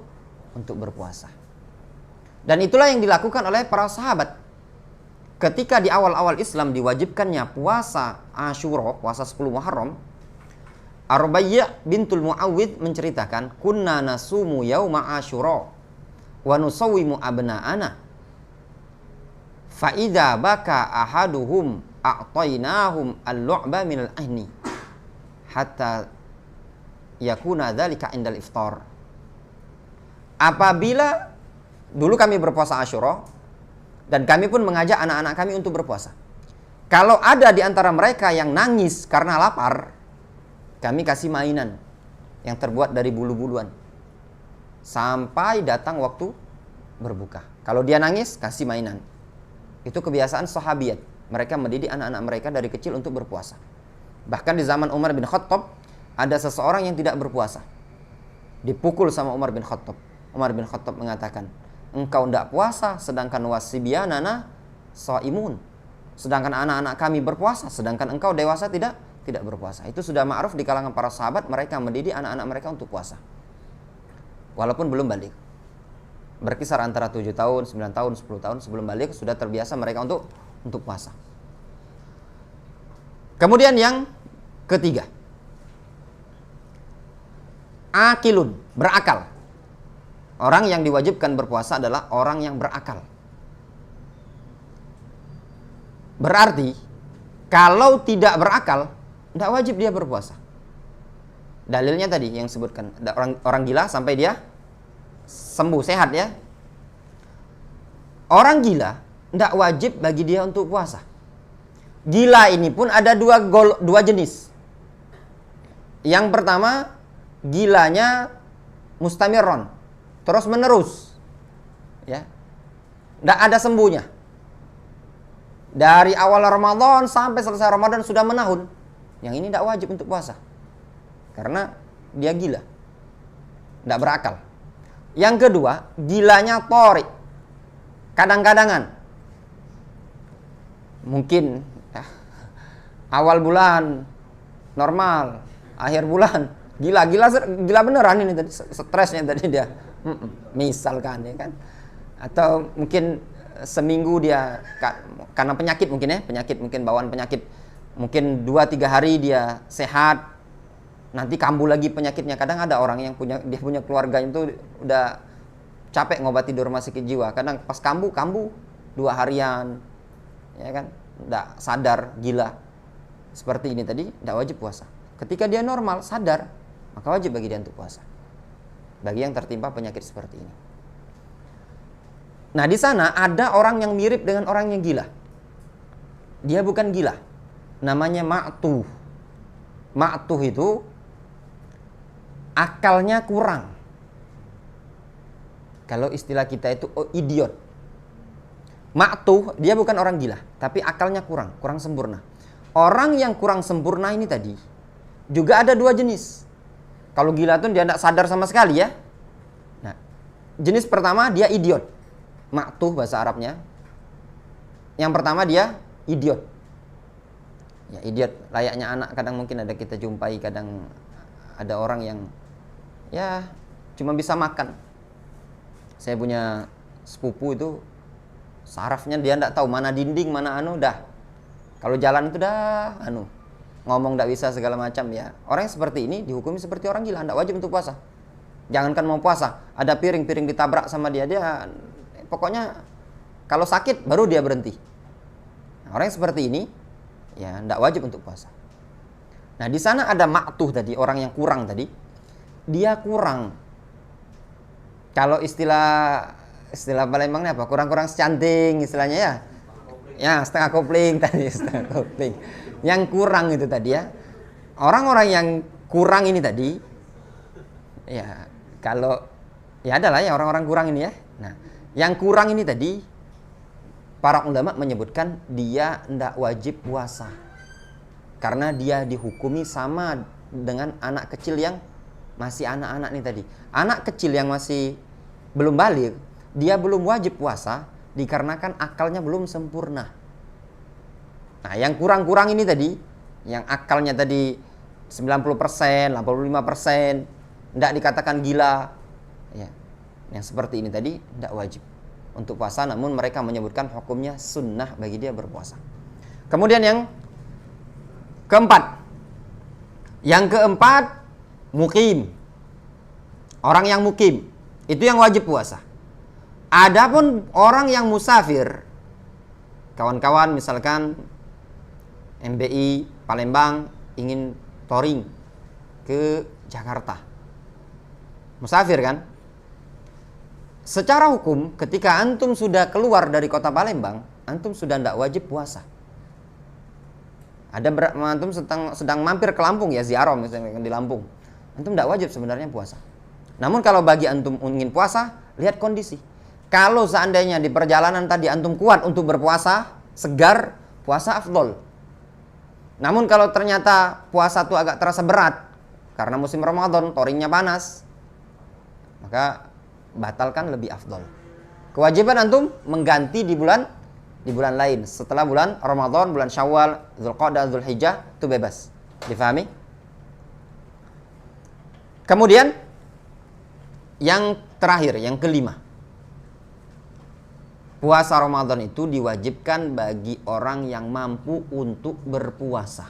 berpuasa. Dan itulah yang dilakukan oleh para sahabat. Ketika di awal-awal Islam diwajibkannya puasa Asyura, puasa 10 Muharram, Ar-Rubaiyah bintul Muawwidh menceritakan, kunna nasumu yauma Asyura wa nusawwimu abna'ana fa idza baka ahaduhum a'tainahum al-lu'ba minal ahni hatta yakuna dzalika indal iftar. Apabila dulu kami berpuasa Asyura dan kami pun mengajak anak-anak kami untuk berpuasa, kalau ada di antara mereka yang nangis karena lapar, kami kasih mainan yang terbuat dari bulu-buluan sampai datang waktu berbuka. Kalau dia nangis, kasih mainan. Itu kebiasaan sahabiat. Mereka mendidik anak-anak mereka dari kecil untuk berpuasa. Bahkan di zaman Umar bin Khattab, ada seseorang yang tidak berpuasa. Dipukul sama Umar bin Khattab. Umar bin Khattab mengatakan, engkau tidak puasa, sedangkan wasibyanana shaimun. Sedangkan anak-anak kami berpuasa, sedangkan engkau dewasa tidak berpuasa. Itu sudah ma'ruf di kalangan para sahabat, mereka mendidik anak-anak mereka untuk puasa. Walaupun belum balik. Berkisar antara 7 tahun, 9 tahun, 10 tahun sebelum balik sudah terbiasa mereka untuk puasa. Kemudian yang ketiga, akilun, berakal. Orang yang diwajibkan berpuasa adalah orang yang berakal. Berarti kalau tidak berakal, tidak wajib dia berpuasa. Dalilnya tadi yang sebutkan, orang gila sampai dia sembuh, sehat ya. Orang gila tidak wajib bagi dia untuk puasa. Gila ini pun ada dua jenis. Yang pertama, gilanya mustamiron, terus menerus, ya, tidak ada sembuhnya. Dari awal Ramadan sampai selesai Ramadan sudah menahun. Yang ini tidak wajib untuk puasa, karena dia gila, tidak berakal. Yang kedua, gilanya torik, kadang-kadangan. Mungkin awal bulan normal, akhir bulan gila beneran ini tadi, stresnya tadi dia. Misalkan ya kan, atau mungkin seminggu dia karena penyakit mungkin ya, penyakit mungkin bawaan penyakit, mungkin 2-3 hari dia sehat, nanti kambuh lagi penyakitnya. Kadang ada orang yang dia punya keluarga itu udah capek ngobati di rumah sakit jiwa. Kadang pas kambuh 2 harian, ya kan, nggak sadar, gila. Seperti ini tadi, nggak wajib puasa. Ketika dia normal, sadar, maka wajib bagi dia untuk puasa. Bagi yang tertimpa penyakit seperti ini. Nah, di sana ada orang yang mirip dengan orang yang gila. Dia bukan gila. Namanya ma'tuh. Ma'tuh itu akalnya kurang. Kalau istilah kita itu idiot. Ma'tuh, dia bukan orang gila, tapi akalnya kurang sempurna. Orang yang kurang sempurna ini tadi juga ada 2 jenis. Kalau gila tuh dia tidak sadar sama sekali ya. Nah, jenis pertama dia idiot. Ma'tuh bahasa Arabnya. Yang pertama dia idiot. Ya, idiot layaknya anak, kadang mungkin ada kita jumpai, kadang ada orang yang ya cuma bisa makan. Saya punya sepupu itu sarafnya dia tidak tahu mana dinding, mana dah. Kalau jalan itu dah ngomong tidak bisa segala macam ya. Orang yang seperti ini dihukumi seperti orang gila, tidak wajib untuk puasa. Jangankan mau puasa, ada piring ditabrak sama dia pokoknya kalau sakit baru dia berhenti. Nah, orang yang seperti ini ya tidak wajib untuk puasa. Nah, di sana ada ma'tuh tadi, orang yang kurang tadi. Dia kurang. Kalau istilah Palembangnya apa? Kurang secanting istilahnya ya. Ya, setengah kopling tadi, setengah kopling. Yang kurang itu tadi ya. Orang-orang yang kurang ini tadi ya, kalau ya adalah ya orang-orang kurang ini ya. Nah, yang kurang ini tadi para ulama menyebutkan dia tidak wajib puasa. Karena dia dihukumi sama dengan anak kecil yang masih anak-anak nih tadi. Anak kecil yang masih belum balik, dia belum wajib puasa dikarenakan akalnya belum sempurna. Nah, yang kurang-kurang ini tadi, yang akalnya tadi 90%, 85%, tidak dikatakan gila. Ya. Yang seperti ini tadi tidak wajib untuk puasa, namun mereka menyebutkan hukumnya sunnah bagi dia berpuasa. Kemudian yang keempat. Yang keempat, mukim. Orang yang mukim, itu yang wajib puasa. Adapun orang yang musafir, kawan-kawan misalkan MBI Palembang ingin touring ke Jakarta, musafir kan? Secara hukum ketika antum sudah keluar dari kota Palembang, antum sudah tidak wajib puasa. Ada antum sedang mampir ke Lampung ya, ziarah misalnya di Lampung, antum tidak wajib sebenarnya puasa. Namun kalau bagi antum ingin puasa, lihat kondisi. Kalau seandainya di perjalanan tadi antum kuat untuk berpuasa, segar, puasa afdol. Namun kalau ternyata puasa itu agak terasa berat karena musim Ramadan, touringnya panas, maka batalkan lebih afdol. Kewajiban antum mengganti di bulan lain setelah bulan Ramadan, bulan Syawal, Dzulqa'dah, Dzulhijjah, itu bebas. Difahami? Kemudian yang terakhir, yang kelima. Puasa Ramadan itu diwajibkan bagi orang yang mampu untuk berpuasa.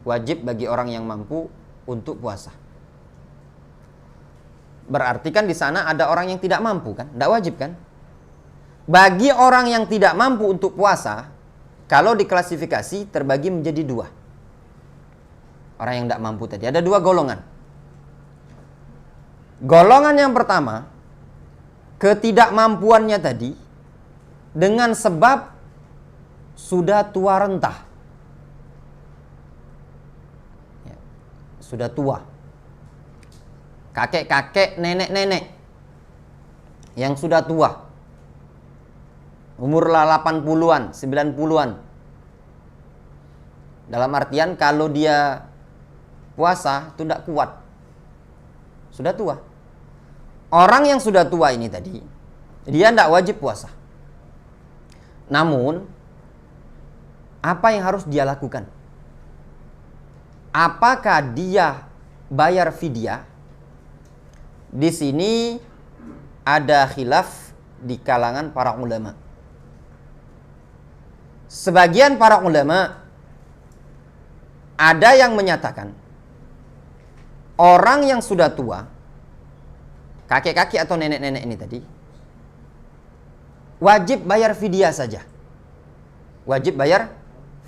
Wajib bagi orang yang mampu untuk puasa. Berarti kan di sana ada orang yang tidak mampu kan? Tidak wajib kan? Bagi orang yang tidak mampu untuk puasa, kalau diklasifikasi terbagi menjadi 2. Orang yang tidak mampu tadi ada 2 golongan. Golongan yang pertama, ketidakmampuannya tadi dengan sebab sudah tua renta. Ya, sudah tua. Kakek-kakek, nenek-nenek yang sudah tua. Umur 80-an, 90-an. Dalam artian kalau dia puasa itu tidak kuat. Sudah tua. Orang yang sudah tua ini tadi, dia tidak wajib puasa. Namun, apa yang harus dia lakukan? Apakah dia bayar fidyah? Di sini ada khilaf di kalangan para ulama. Sebagian para ulama Ada yang menyatakan orang yang sudah tua, kakek-kakek atau nenek-nenek ini tadi, wajib bayar fidyah saja. Wajib bayar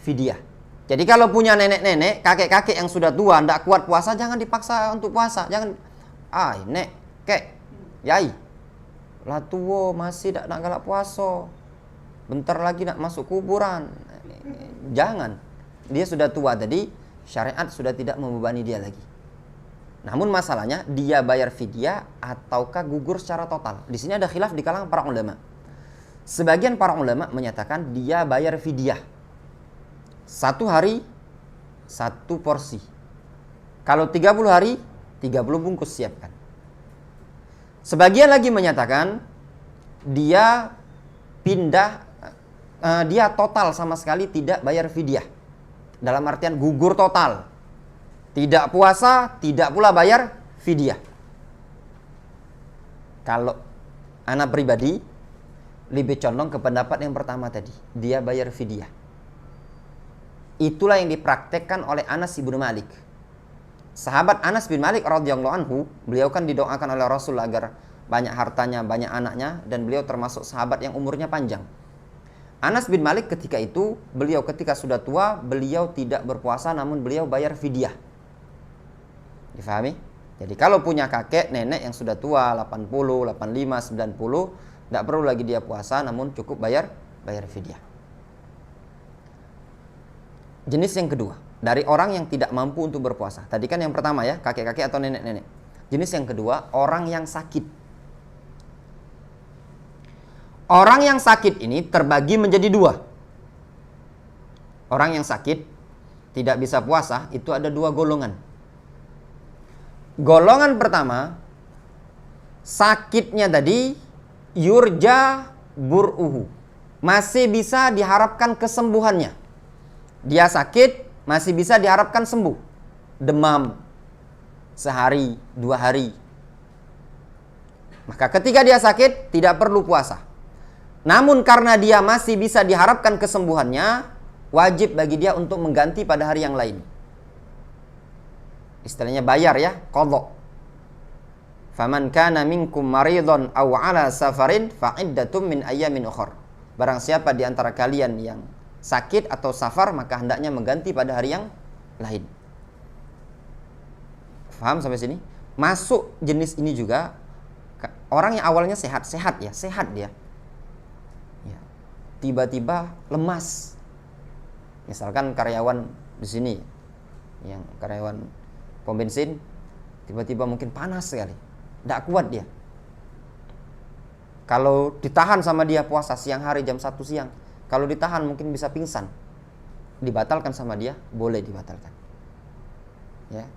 fidyah. Jadi kalau punya nenek-nenek, kakek-kakek yang sudah tua, tidak kuat puasa, jangan dipaksa untuk puasa. Jangan, nek, kek, yai, lah tua masih tidak nak galak puasa. Bentar lagi nak masuk kuburan. Jangan. Dia sudah tua tadi, syariat sudah tidak membebani dia lagi. Namun masalahnya, dia bayar fidyah ataukah gugur secara total. Di sini ada khilaf di kalangan para ulama. Sebagian para ulama menyatakan dia bayar fidyah. 1 hari 1 porsi. Kalau 30 hari 30 bungkus siapkan. Sebagian lagi menyatakan dia pindah, dia total sama sekali tidak bayar fidyah. Dalam artian gugur total. Tidak puasa, tidak pula bayar fidyah. Kalau anak pribadi lebih condong ke pendapat yang pertama tadi, dia bayar fidyah. Itulah yang dipraktekkan oleh Anas bin Malik. Sahabat Anas bin Malik radhiyallahu anhu, beliau kan didoakan oleh Rasul agar banyak hartanya, banyak anaknya, dan beliau termasuk sahabat yang umurnya panjang. Anas bin Malik ketika itu, beliau ketika sudah tua, beliau tidak berpuasa namun beliau bayar fidyah. Difahami? Jadi kalau punya kakek, nenek yang sudah tua, 80, 85, 90, tidak perlu lagi dia puasa namun cukup bayar fidyah. Jenis yang kedua, dari orang yang tidak mampu untuk berpuasa. Tadi kan yang pertama ya, kakek-kakek atau nenek-nenek. Jenis yang kedua, orang yang sakit. Orang yang sakit ini terbagi menjadi 2. Orang yang sakit tidak bisa puasa itu ada 2 golongan. Golongan pertama, sakitnya tadi yurja bur'uhu, masih bisa diharapkan kesembuhannya. Dia sakit masih bisa diharapkan sembuh. Demam sehari, 2 hari. Maka ketika dia sakit tidak perlu puasa. Namun karena dia masih bisa diharapkan kesembuhannya, wajib bagi dia untuk mengganti pada hari yang lain. Istilahnya bayar ya, qadha. Faman kana minkum maridhan aw ala safarin fa iddatum min ayyamin ukhra. Barang siapa di antara kalian yang sakit atau safar, maka hendaknya mengganti pada hari yang lain. Faham sampai sini? Masuk jenis ini juga orang yang awalnya sehat dia. Tiba-tiba lemas. Misalkan karyawan di sini, yang karyawan pom bensin, tiba-tiba mungkin panas sekali, tidak kuat dia. Kalau ditahan sama dia puasa siang hari jam 1 siang, kalau ditahan mungkin bisa pingsan. Dibatalkan sama dia, boleh dibatalkan. Ya,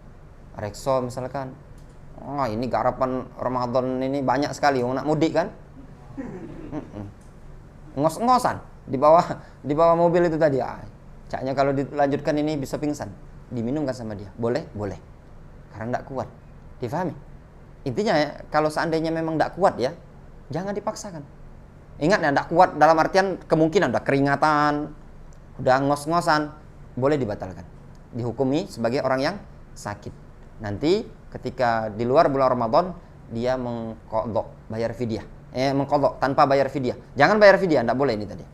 rekso misalkan, ini garapan Ramadan ini banyak sekali, nak mudik kan? Ngos-ngosan di bawah mobil itu tadi. Caknya kalau dilanjutkan ini bisa pingsan. Diminumkan sama dia. Boleh? Boleh. Karena tidak kuat. Difahami? Intinya ya, kalau seandainya memang tidak kuat ya, jangan dipaksakan. Ingat ya, tidak kuat dalam artian kemungkinan udah keringatan, udah ngos-ngosan, boleh dibatalkan. Dihukumi sebagai orang yang sakit. Nanti ketika di luar bulan Ramadan, dia mengqadha, bayar fidyah. Mengqadha tanpa bayar fidyah. Jangan bayar fidyah, tidak boleh ini tadi.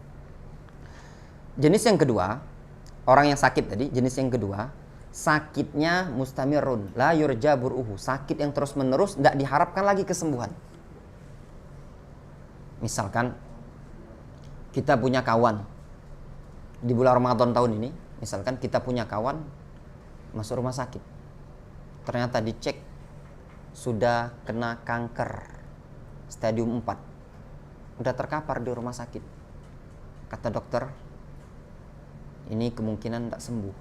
Jenis yang kedua, orang yang sakit tadi, jenis yang kedua, sakitnya mustamirun, la yurja bur'uhu, sakit yang terus-menerus, tidak diharapkan lagi kesembuhan. Misalkan kita punya kawan di bulan Ramadan tahun ini, misalkan kita punya kawan masuk rumah sakit. Ternyata dicek sudah kena kanker stadium 4. Udah terkapar di rumah sakit. Kata dokter, ini kemungkinan tidak sembuh.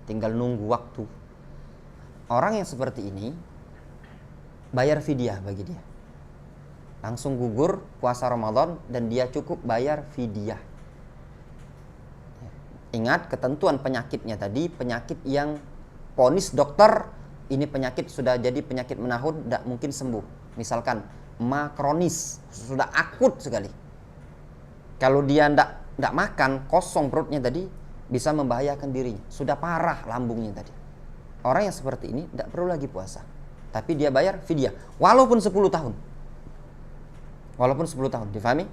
Tinggal nunggu waktu. Orang yang seperti ini bayar fidyah bagi dia. Langsung gugur puasa Ramadan dan dia cukup bayar fidyah. Ingat ketentuan penyakitnya tadi, penyakit yang vonis dokter, ini penyakit sudah jadi penyakit menahun, tidak mungkin sembuh. Misalkan kronis, sudah akut sekali. Kalau dia tidak makan, kosong perutnya tadi, bisa membahayakan dirinya, sudah parah lambungnya tadi. Orang yang seperti ini tidak perlu lagi puasa, tapi dia bayar fidyah walaupun 10 tahun. Walaupun 10 tahun, difahami?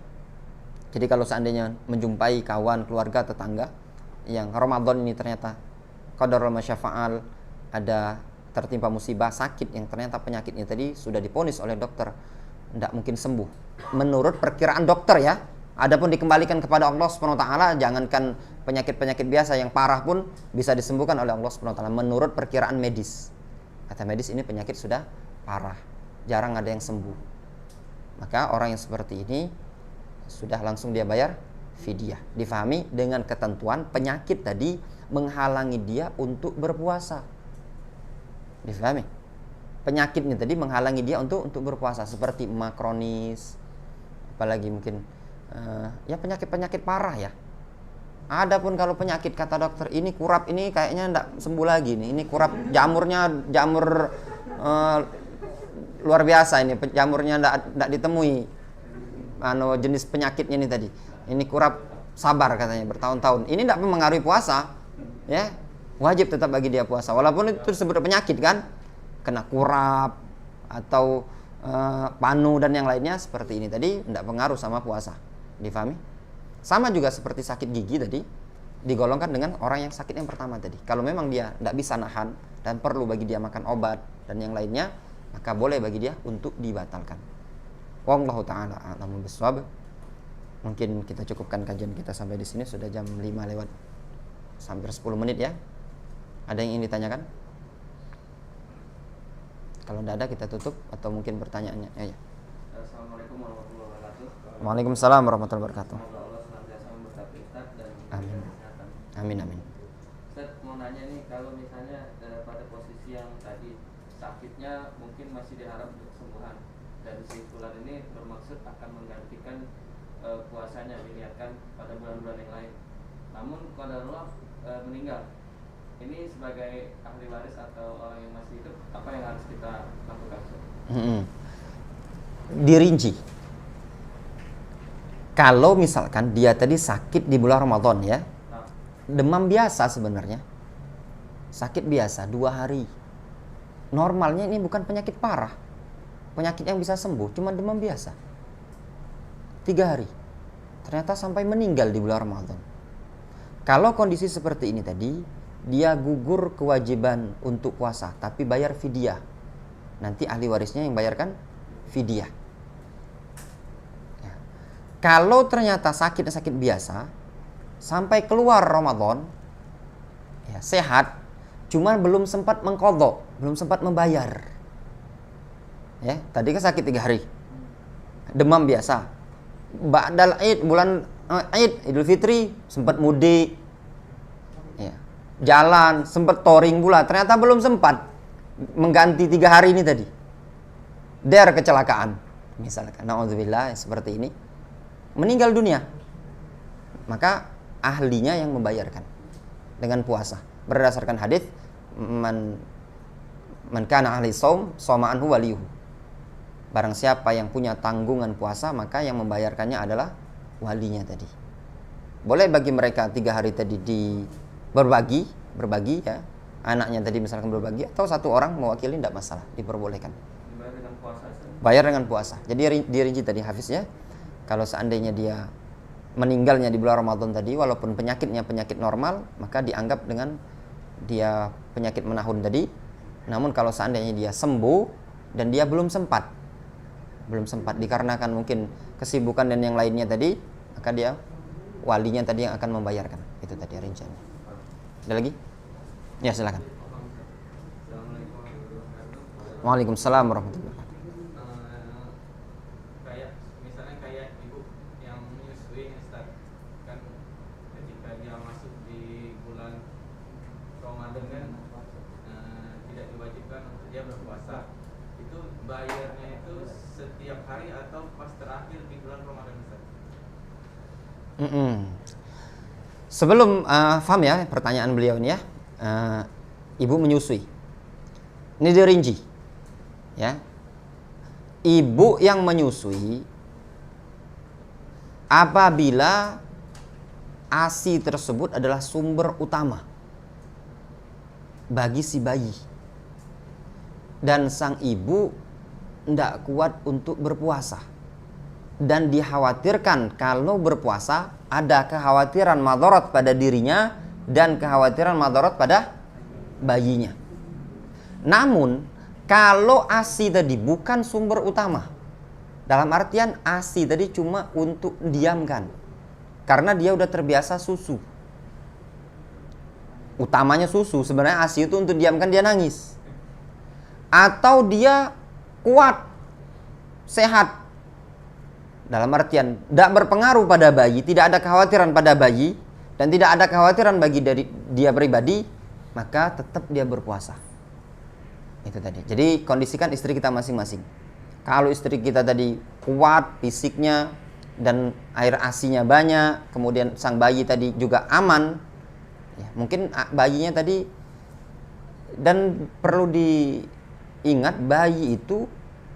Jadi kalau seandainya menjumpai kawan, keluarga, tetangga yang Ramadan ini ternyata qadarul masyafa'al, ada tertimpa musibah, sakit yang ternyata penyakitnya tadi sudah diponis oleh dokter tidak mungkin sembuh menurut perkiraan dokter ya. Adapun dikembalikan kepada Allah Subhanahu wa taala, jangankan penyakit-penyakit biasa yang parah pun bisa disembuhkan oleh Allah Subhanahu wa taala menurut perkiraan medis. Kata medis ini penyakit sudah parah, jarang ada yang sembuh. Maka orang yang seperti ini sudah langsung dia bayar fidyah. Difahami dengan ketentuan penyakit tadi menghalangi dia untuk berpuasa. Difahami? Penyakitnya tadi menghalangi dia untuk berpuasa, seperti emah kronis, apalagi mungkin ya penyakit-penyakit parah ya. Adapun kalau penyakit kata dokter ini kurap ini kayaknya tidak sembuh lagi nih. Ini kurap jamurnya jamur luar biasa ini, jamurnya tidak ditemui jenis penyakitnya ini tadi. Ini kurap sabar katanya bertahun-tahun. Ini tidak mempengaruhi puasa ya. Wajib tetap bagi dia puasa walaupun itu disebut penyakit kan, kena kurap atau panu dan yang lainnya seperti ini tadi tidak pengaruh sama puasa. Difahami? Sama juga seperti sakit gigi tadi, digolongkan dengan orang yang sakit yang pertama tadi. Kalau memang dia tidak bisa nahan dan perlu bagi dia makan obat dan yang lainnya, maka boleh bagi dia untuk dibatalkan. Wallahu taala a'lamu bissawab. Mungkin kita cukupkan kajian kita sampai di sini, sudah jam 5 lewat hampir 10 menit ya. Ada yang ingin ditanyakan? Kalau tidak ada kita tutup atau mungkin pertanyaannya. Ya. Assalamualaikum warahmatullahi wabarakatuh. Waalaikumsalam warahmatullahi wabarakatuh. Semoga Allah senantiasa memberkati Ustaz dan Amin. kesehatan. Amin. Ustaz mau nanya nih, kalau misalnya pada posisi yang tadi sakitnya mungkin masih diharap untuk kesembuhan dan si bulan ini bermaksud akan menggantikan puasanya diniatkan pada bulan-bulan yang lain. Namun qadarullah meninggal. Ini sebagai ahli waris atau orang yang masih hidup, apa yang harus kita lakukan? Dirinci. Kalau misalkan dia tadi sakit di bulan Ramadan ya, demam biasa sebenarnya, sakit biasa 2 hari. Normalnya ini bukan penyakit parah, penyakit yang bisa sembuh, cuma demam biasa. 3 hari. Ternyata sampai meninggal di bulan Ramadan. Kalau kondisi seperti ini tadi, dia gugur kewajiban untuk puasa, tapi bayar fidyah. Nanti ahli warisnya yang bayarkan fidyah. Ya. Kalau ternyata sakit biasa, sampai keluar Ramadan, ya, sehat, cuman belum sempat mengqadha, belum sempat membayar. Ya, tadi kan sakit 3 hari, demam biasa. Ba'dal Id, bulan Id, Idul Fitri, sempat mudik, ya, jalan, sempat touring pula, ternyata belum sempat mengganti 3 hari ini tadi. Der kecelakaan, misalkan, na'udzubillah, seperti ini, meninggal dunia, maka ahlinya yang membayarkan dengan puasa berdasarkan hadis man kana ahli shaum shoma anhu waliyuhu. Barang siapa yang punya tanggungan puasa, maka yang membayarkannya adalah walinya tadi. Boleh bagi mereka 3 hari tadi berbagi ya, anaknya tadi misalkan berbagi, atau satu orang mewakili, tidak masalah, diperbolehkan. Bayar dengan puasa. Bayar dengan puasa. Jadi dirinci tadi Hafiznya, kalau seandainya dia meninggalnya di bulan Ramadan tadi, walaupun penyakitnya penyakit normal, maka dianggap dengan dia penyakit menahun tadi. Namun kalau seandainya dia sembuh dan dia belum sempat dikarenakan mungkin kesibukan dan yang lainnya tadi, maka dia walinya tadi yang akan membayarkan. Itu tadi rinciannya. Ada lagi? Ya, silakan. Waalaikumsalam warahmatullahi wabarakatuh. Kayak ibu yang menyusui, Ustaz, kan ketika dia masuk di bulan Ramadan kan tidak diwajibkan untuk dia berpuasa. Itu bayarnya itu setiap hari atau pas terakhir di bulan Ramadan, Ustaz? Sebelum paham ya pertanyaan beliau ini ya, ibu menyusui, ini dirinci ya. Ibu yang menyusui apabila ASI tersebut adalah sumber utama bagi si bayi. Dan sang ibu tidak kuat untuk berpuasa. Dan dikhawatirkan kalau berpuasa ada kekhawatiran madarat pada dirinya dan kekhawatiran madarat pada bayinya. Namun kalau ASI tadi bukan sumber utama, dalam artian ASI tadi cuma untuk diamkan, karena dia udah terbiasa susu. Utamanya susu, sebenarnya ASI itu untuk diamkan dia nangis. Atau dia kuat, sehat. Dalam artian tidak berpengaruh pada bayi, tidak ada kekhawatiran pada bayi, dan tidak ada kekhawatiran bagi dari dia pribadi, maka tetap dia berpuasa. Itu tadi. Jadi kondisikan istri kita masing-masing. Kalau istri kita tadi kuat fisiknya dan air ASI-nya banyak, kemudian sang bayi tadi juga aman, ya, mungkin bayinya tadi, dan perlu diingat bayi itu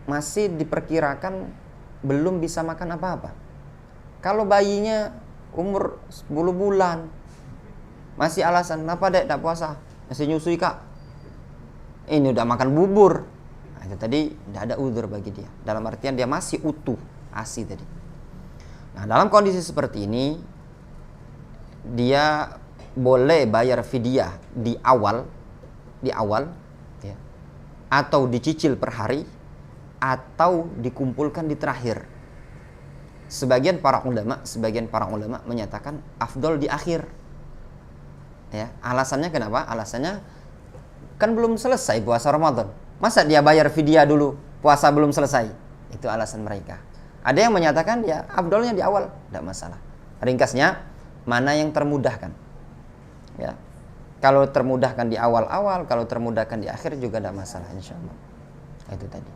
masih diperkirakan belum bisa makan apa-apa. Kalau bayinya umur 10 bulan masih alasan, kenapa dek tak puasa? Masih nyusui kak. Ini udah makan bubur. Nah, itu tadi tidak ada uzur bagi dia. Dalam artian dia masih utuh ASI tadi. Nah, dalam kondisi seperti ini dia boleh bayar fidyah di awal ya, atau dicicil per hari, atau dikumpulkan di terakhir. Sebagian para ulama menyatakan afdol di akhir. Ya, alasannya kenapa? Alasannya kan belum selesai puasa Ramadan. Masa dia bayar fidyah dulu, puasa belum selesai? Itu alasan mereka. Ada yang menyatakan ya afdolnya di awal, tidak masalah. Ringkasnya, mana yang termudahkan? Ya, kalau termudahkan di awal-awal, kalau termudahkan di akhir juga tidak masalah, insya Allah. Itu tadi.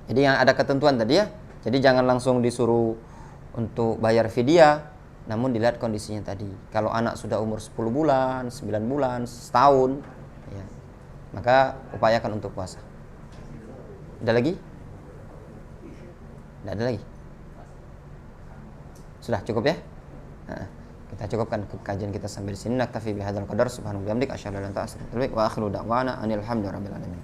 Jadi yang ada ketentuan tadi ya. Jadi jangan langsung disuruh untuk bayar fidyah, namun dilihat kondisinya tadi. Kalau anak sudah umur 10 bulan, 9 bulan, setahun, ya, maka upayakan untuk puasa. Ada lagi? Tidak ada lagi. Sudah cukup ya? Nah, kita cukupkan kajian kita sampai di sini. Naktafi bihadzal qadar. Subhanallahi wa bihamdihi asyhadu an la ilaha illa anta astaghfiruka wa atubu ilaik. Wa akhiru da'wana anil hamdulillahi rabbil alamin.